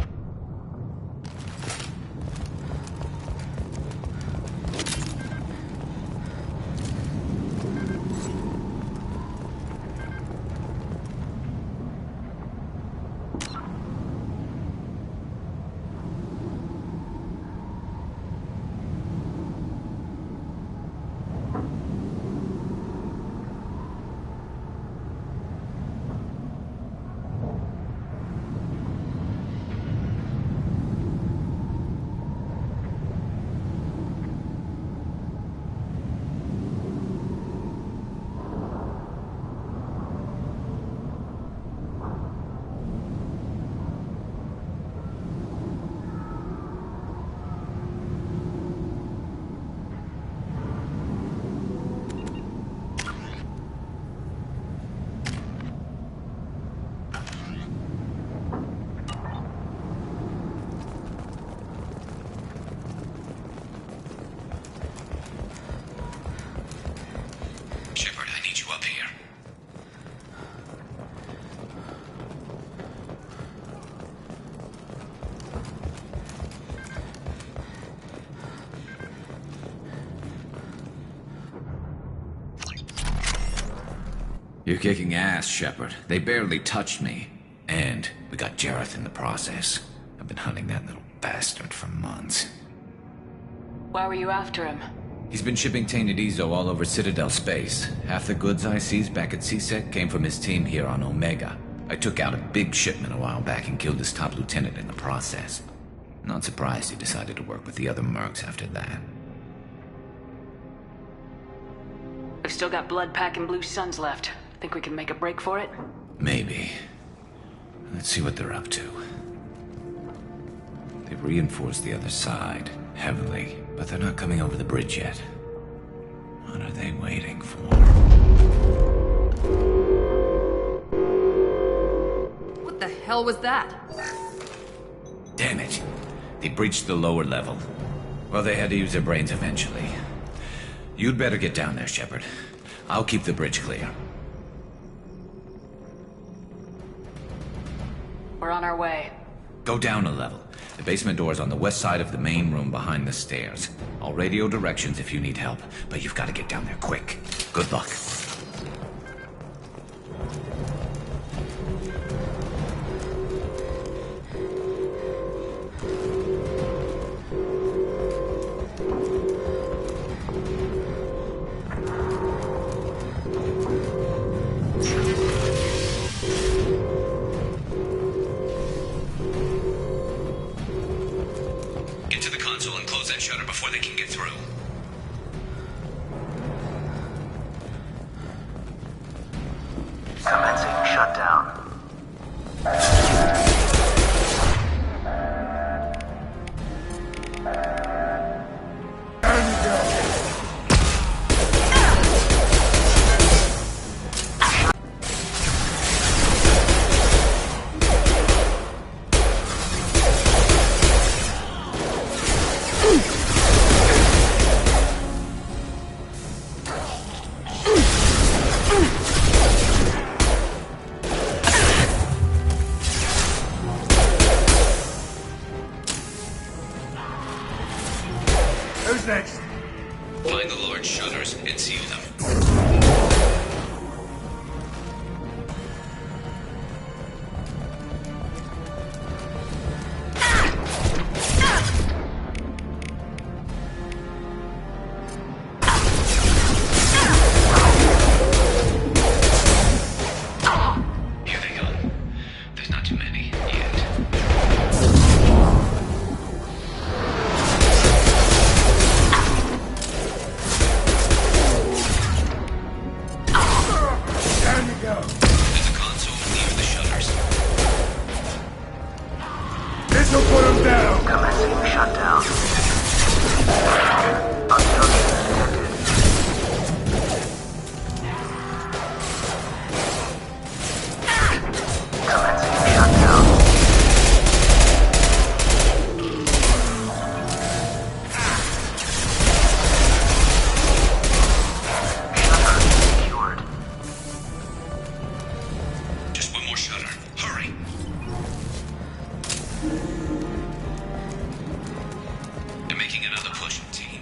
Shepard, I need you up here. You're kicking ass, Shepard. They barely touched me. And we got Jareth in the process. I've been hunting that little bastard for months. Why were you after him? He's been shipping tainted Ezo all over Citadel space. Half the goods I seized back at CSEC came from his team here on Omega. I took out a big shipment a while back and killed his top lieutenant in the process. Not surprised he decided to work with the other mercs after that. We've still got Blood Pack and Blue Suns left. Think we can make a break for it? Maybe. Let's see what they're up to. They've reinforced the other side, heavily, but they're not coming over the bridge yet. What are they waiting for? What the hell was that? Damn it. They breached the lower level. Well, they had to use their brains eventually. You'd better get down there, Shepard. I'll keep the bridge clear. We're on our way. Go down a level. The basement door is on the west side of the main room behind the stairs. I'll radio directions if you need help, but you've got to get down there quick. Good luck. before they can get through. Commencing shutdown. Who's next? Find the large shutters and seal them. Here they go. There's not too many yet. Down you go. There's a console near the shutters. This'll put him down. Commencing shutdown. Obstruction detected. Commencing shutdown. Shutter secured. Just one more shutter. Hurry. They're making another push, team.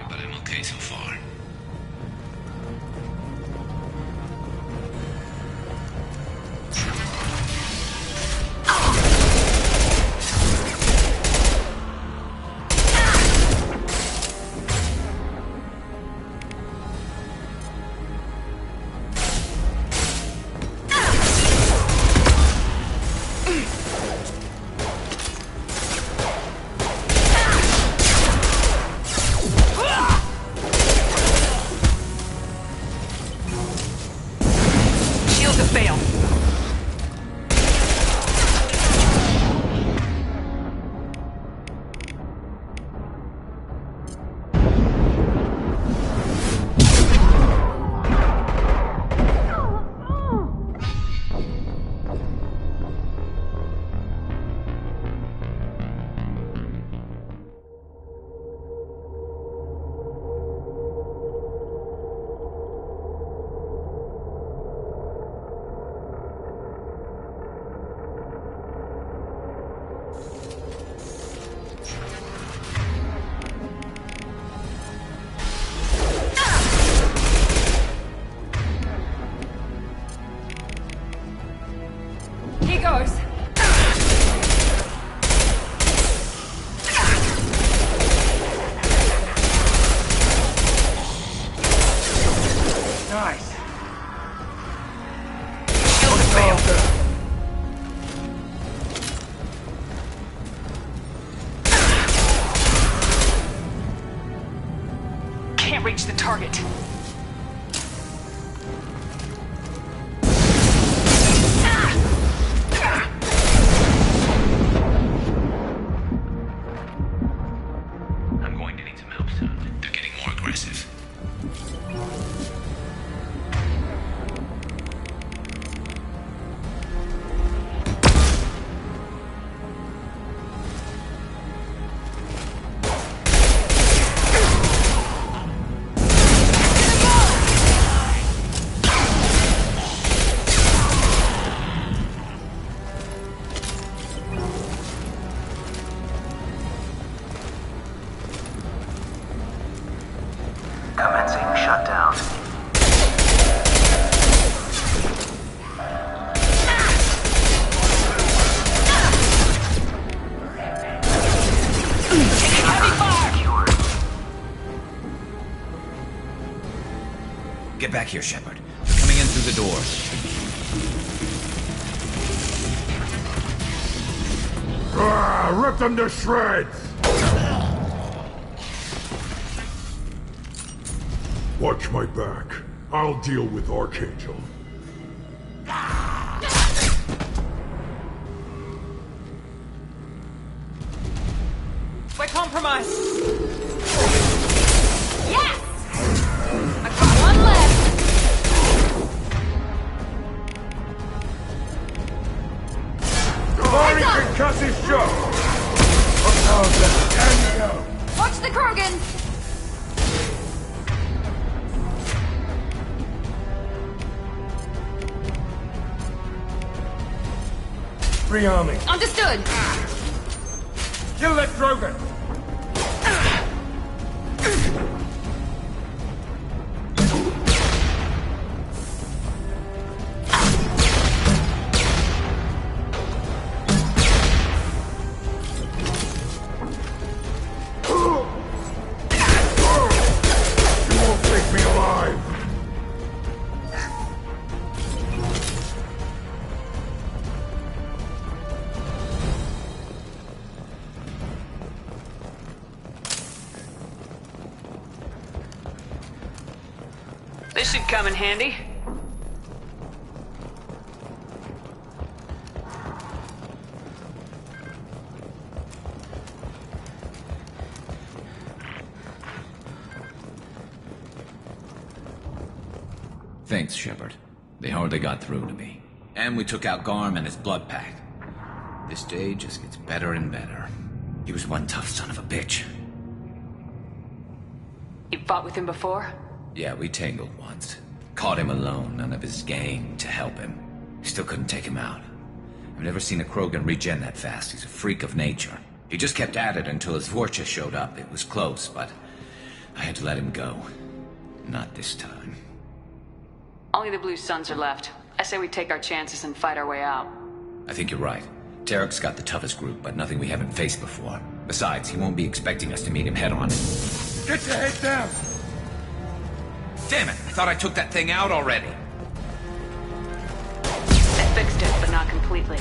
But I'm okay so far. Shield to fail. He goes. Nice. Shield to fail. Can't reach the target. I'm going to need some help soon. They're getting more aggressive. Get back here, Shepard. They're coming in through the doors. Rip them to shreds! Watch my back. I'll deal with Archangel. We're compromised! Yes! I've got one left! Barney concuss his shot! Watch the Krogan! Rearming. Understood! Kill that Drogon! You won't take me alive! This should come in handy. Thanks, Shepard. They hardly got through to me. And we took out Garm and his blood pack. This day just gets better and better. He was one tough son of a bitch. You fought with him before? Yeah, we tangled once. Caught him alone, none of his gang to help him. Still couldn't take him out. I've never seen a Krogan regen that fast. He's a freak of nature. He just kept at it until his Vorcha showed up. It was close, but I had to let him go. Not this time. Only the Blue Suns are left. I say we take our chances and fight our way out. I think you're right. Tarek's got the toughest group, but nothing we haven't faced before. Besides, he won't be expecting us to meet him head-on. Get your head down! Damn it! I thought I took that thing out already. I fixed it, but not completely.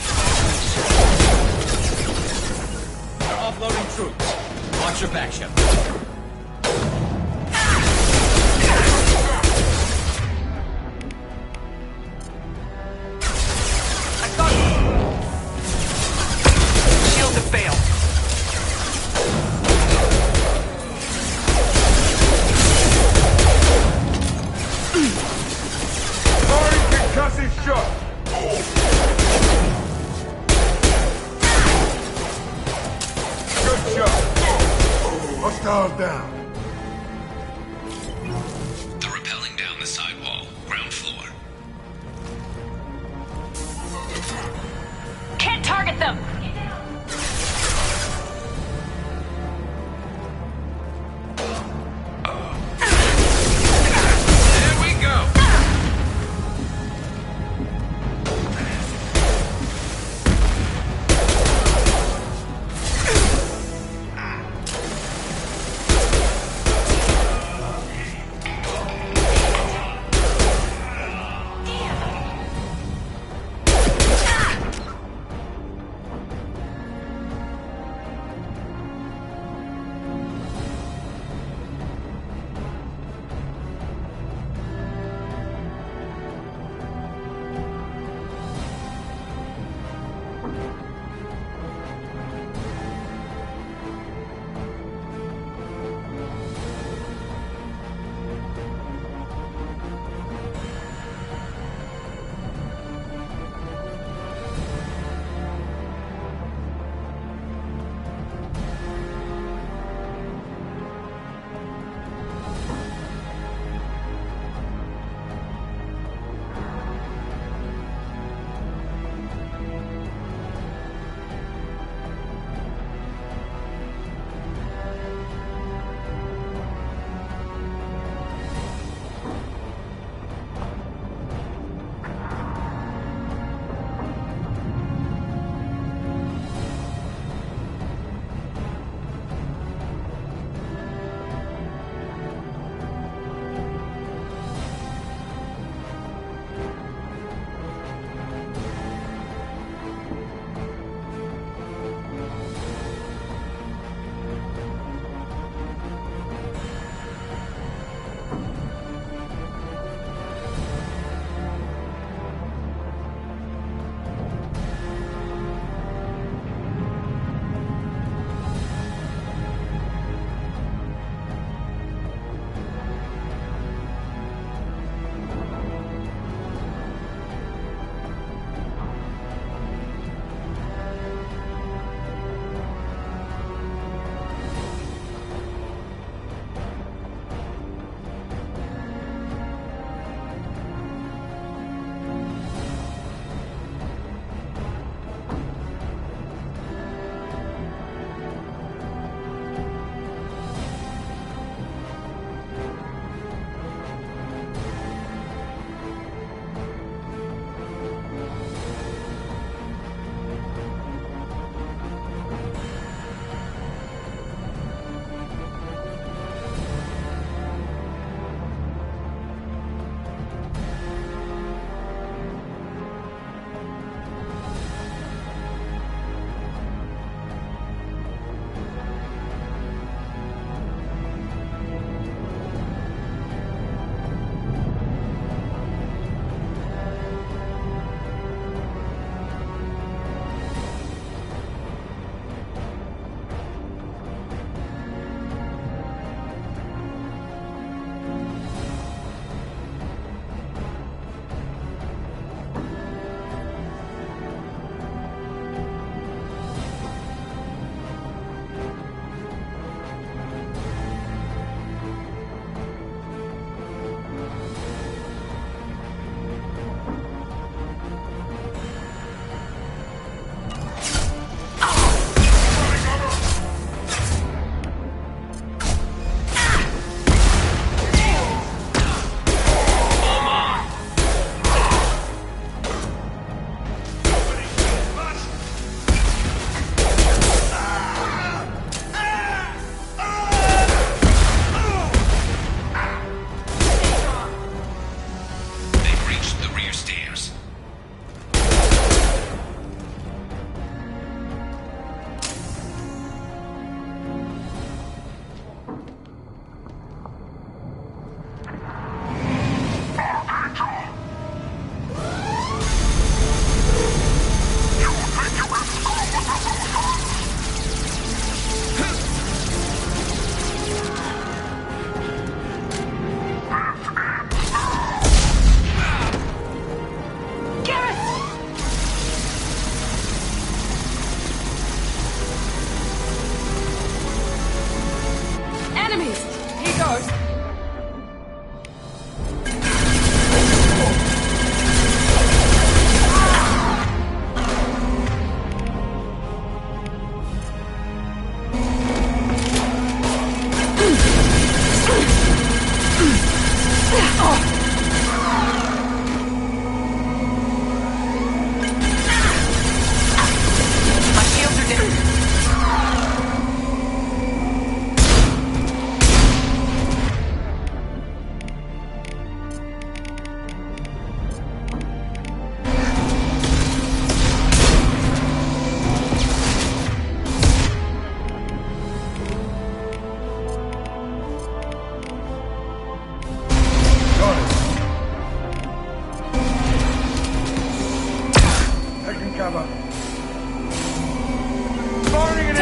They're offloading troops. Watch your back, Shepard. Shields have failed. Concuss his shot! Good shot! Hostile down. They're rappelling down the sidewall, ground floor. Can't target them! There we go!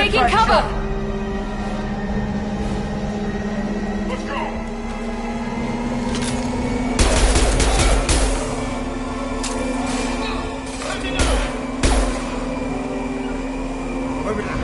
Taking cover! Let's go! Over there.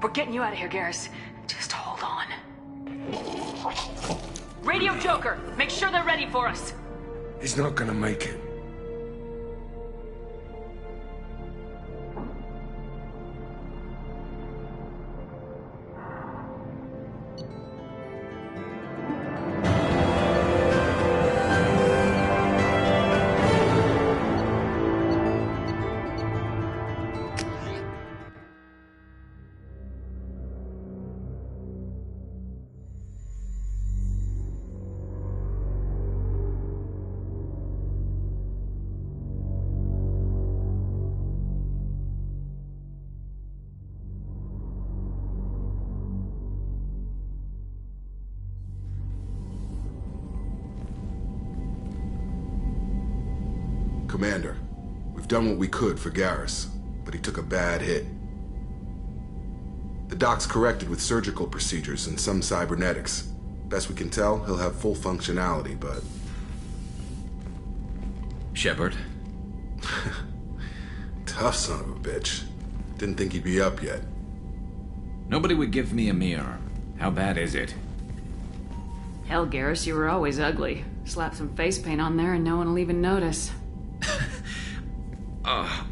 We're getting you out of here, Garrus. Just hold on. Radio Joker, make sure they're ready for us. He's not gonna make it. Commander, we've done what we could for Garrus, but he took a bad hit. The doc's corrected with surgical procedures and some cybernetics. Best we can tell, he'll have full functionality, but... Shepard? Tough son of a bitch. Didn't think he'd be up yet. Nobody would give me a mirror. How bad is it? Hell, Garrus, you were always ugly. Slap some face paint on there and no one will even notice.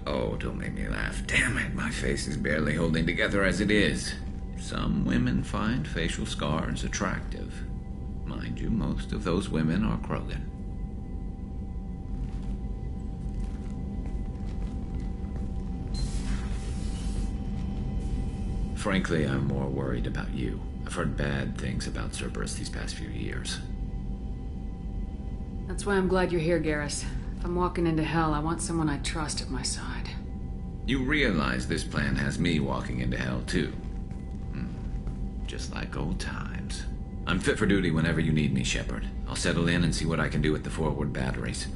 Oh, don't make me laugh. Damn it, my face is barely holding together as it is. Some women find facial scars attractive. Mind you, most of those women are Krogan. Frankly, I'm more worried about you. I've heard bad things about Cerberus these past few years. That's why I'm glad you're here, Garrus. If I'm walking into hell, I want someone I trust at my side. You realize this plan has me walking into hell, too. Just like old times. I'm fit for duty whenever you need me, Shepard. I'll settle in and see what I can do with the forward batteries.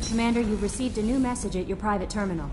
Commander, you've received a new message at your private terminal.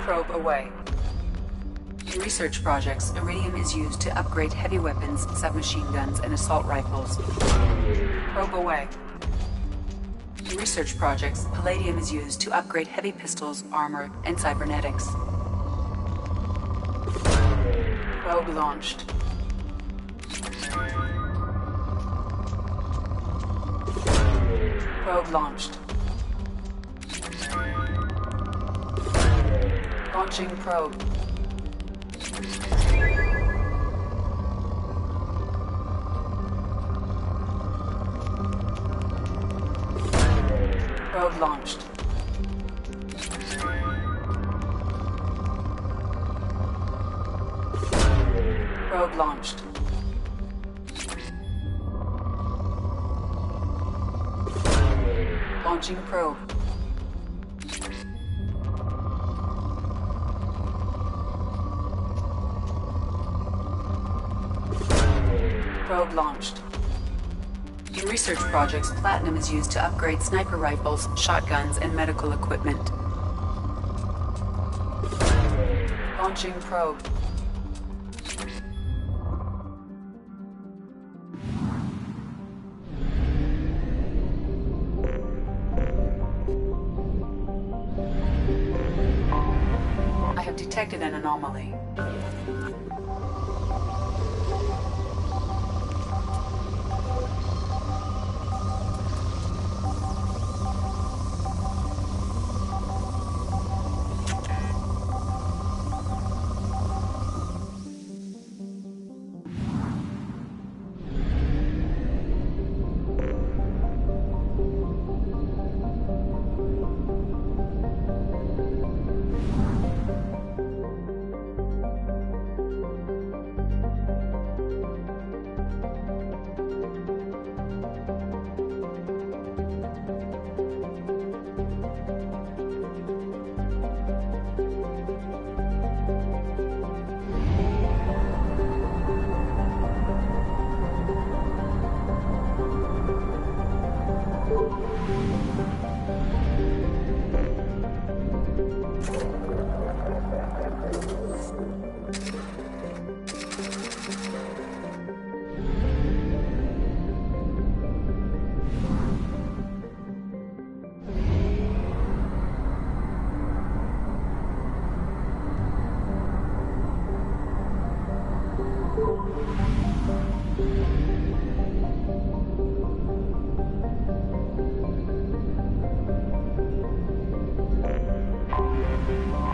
Probe away. In research projects, iridium is used to upgrade heavy weapons, submachine guns, and assault rifles. Probe away. In research projects, palladium is used to upgrade heavy pistols, armor, and cybernetics. Probe launched. Probe launched. Launching probe. Probe launched. Probe launched. Launching probe. Probe launched. In research projects, platinum is used to upgrade sniper rifles, shotguns, and medical equipment. Launching probe. I have detected an anomaly.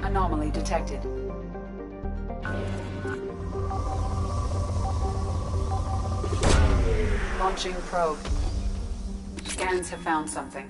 Anomaly detected. Launching probe. Scans have found something.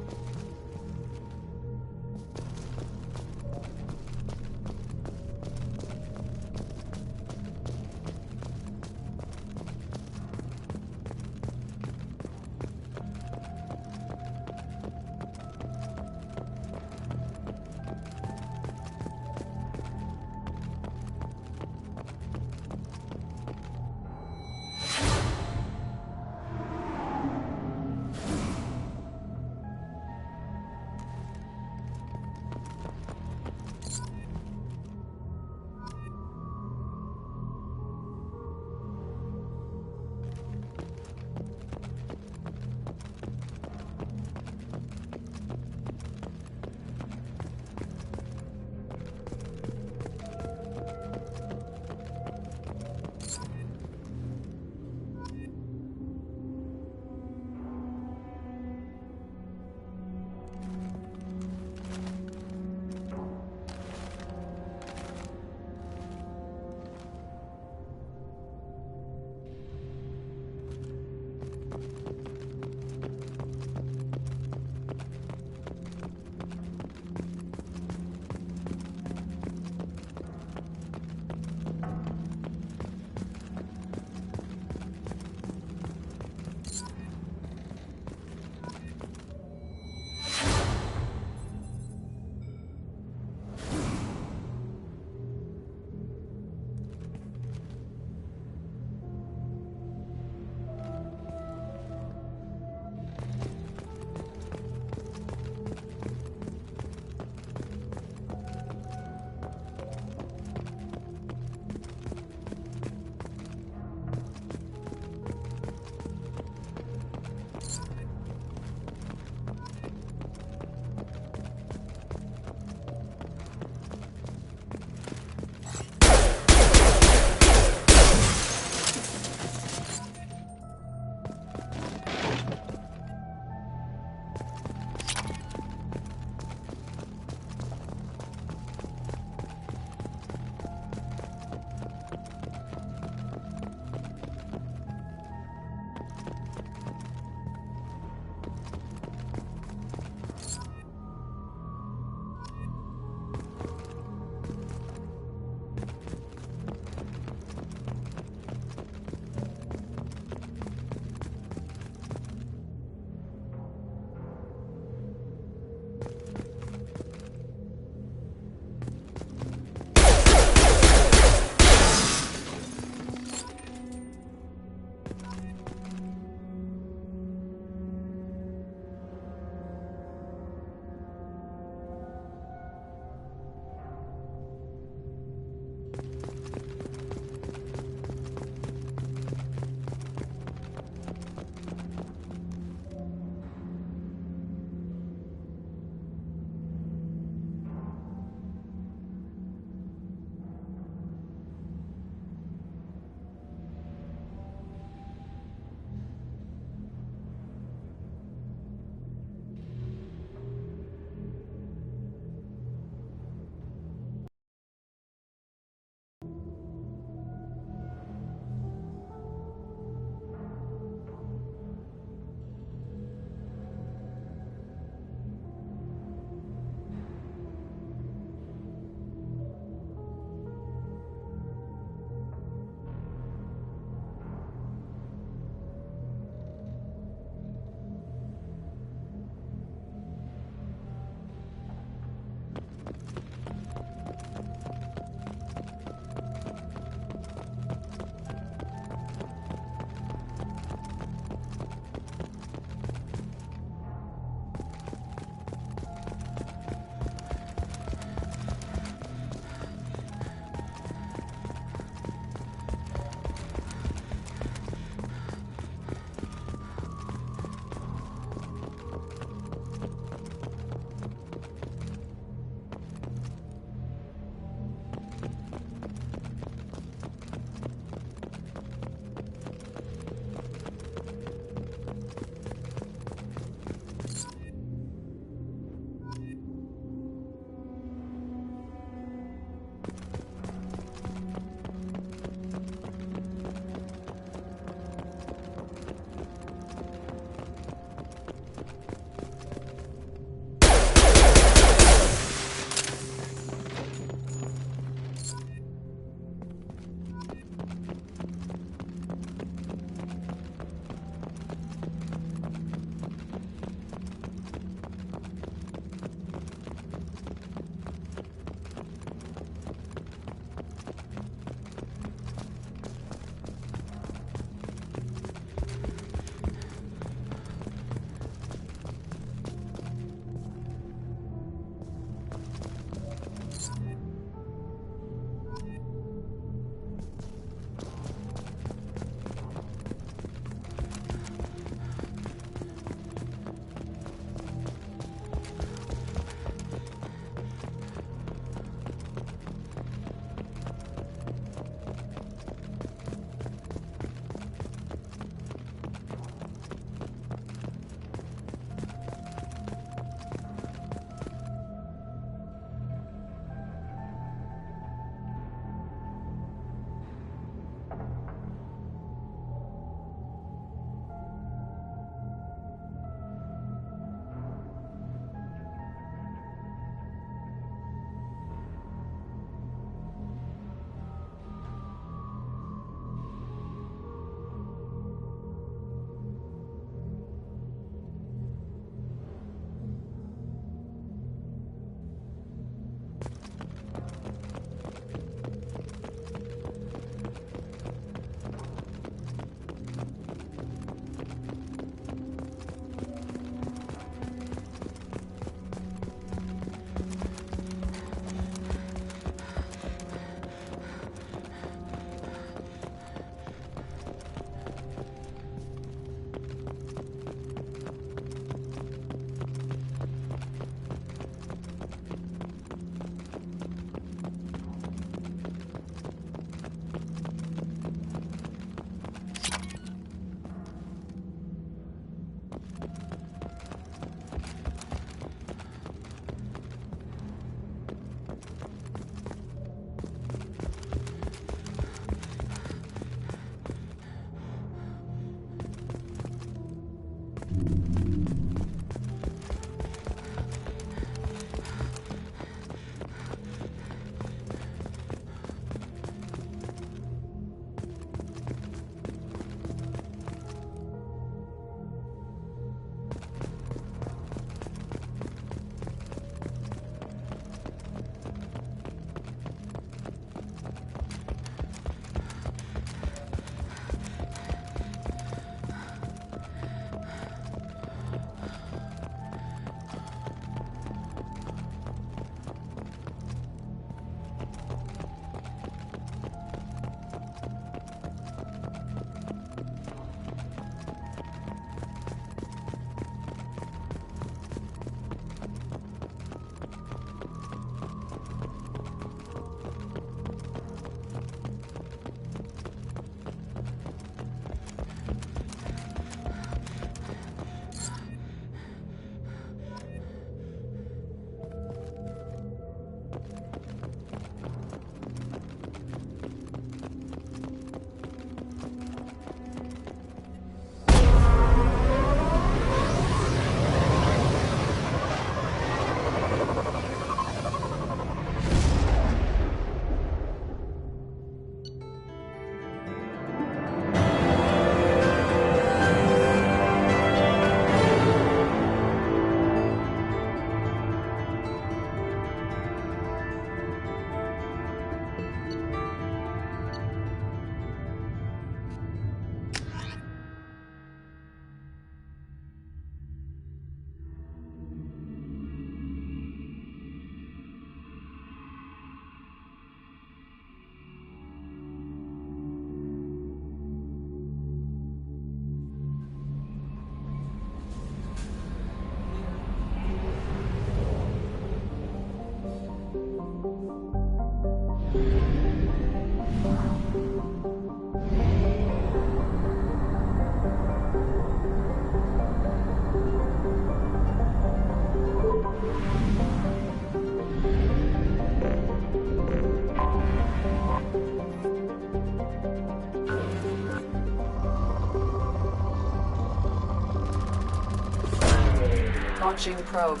Launching probe.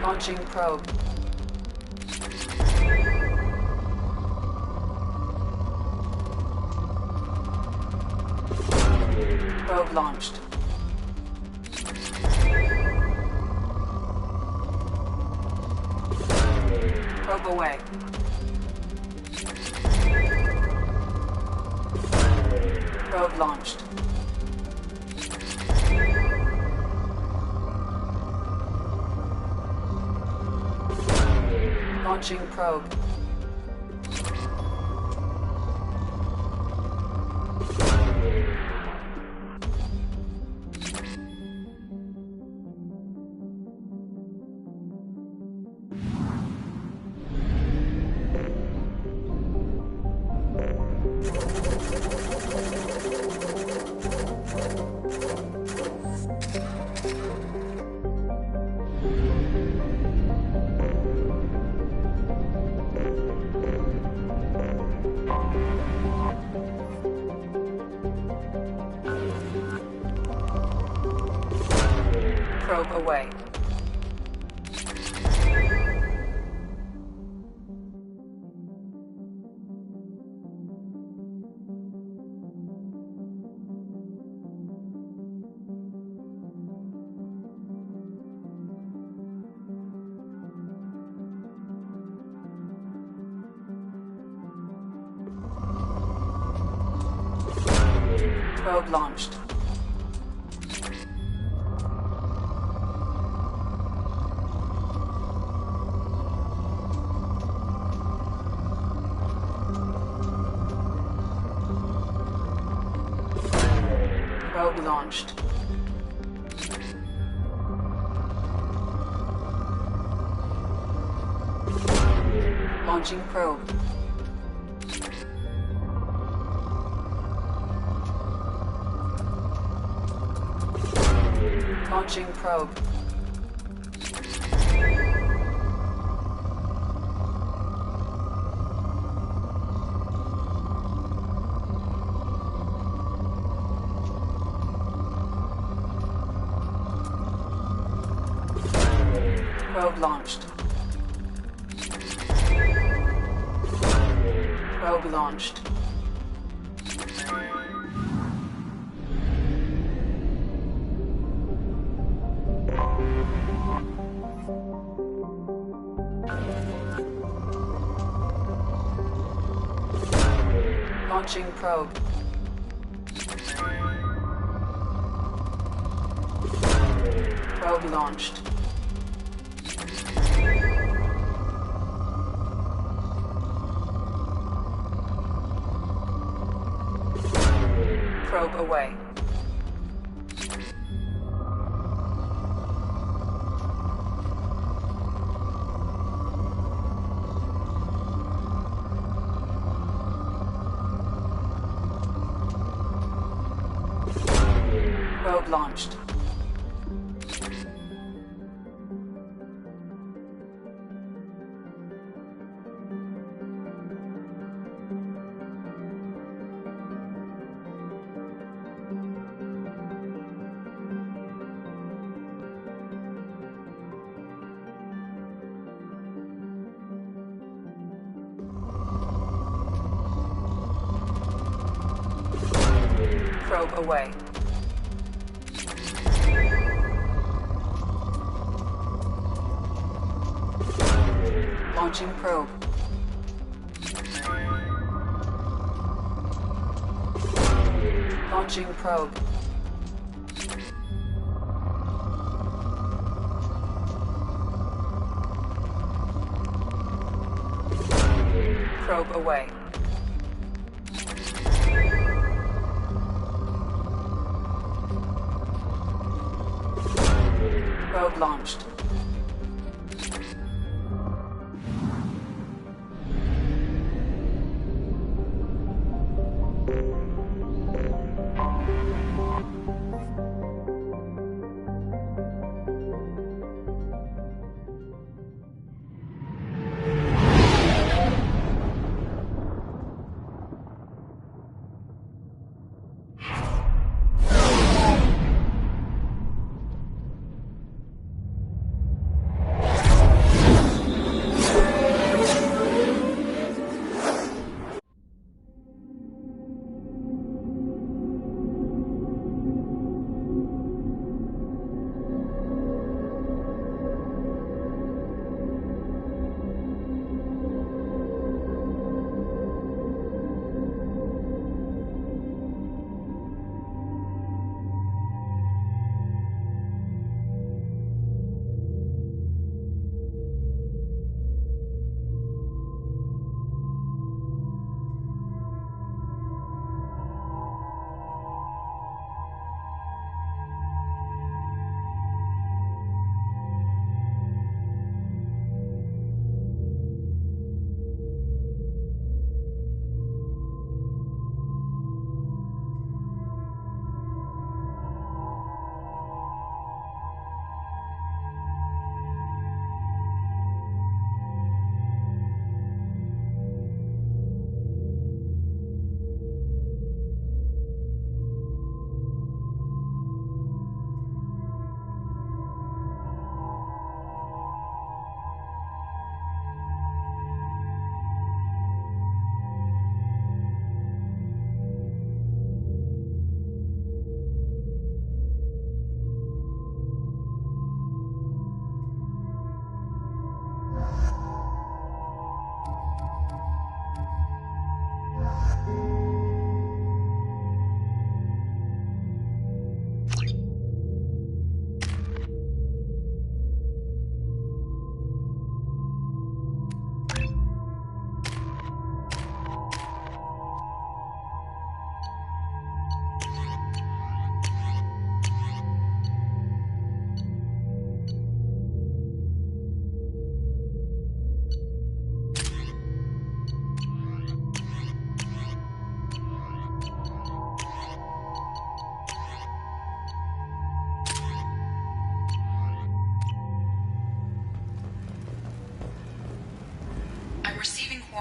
Launching probe. Probe launched. Probe away. Probe launched. Launching probe. Probe away. Probe launched. Probe launched. Launching probe. Launching probe. Probe launched. Probe launched. Launching probe. Probe launched. Probe away. Probe launched. Probe away. Launching probe. Launching probe. Probe away. Probe launched.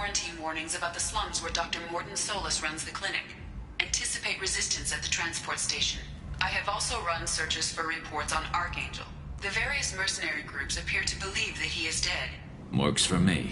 quarantine warnings about the slums where Dr. Morton Solus runs the clinic. Anticipate resistance at the transport station. I have also run searches for reports on Archangel. The various mercenary groups appear to believe that he is dead. Works for me.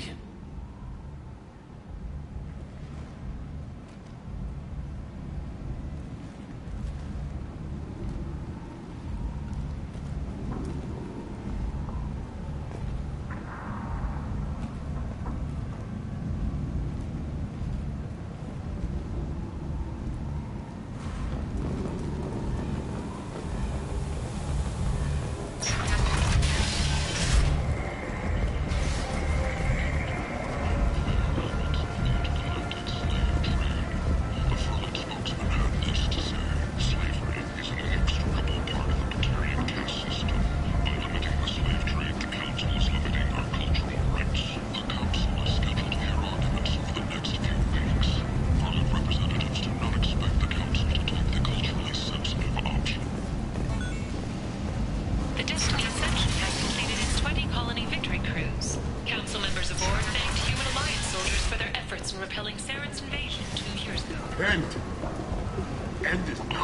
End it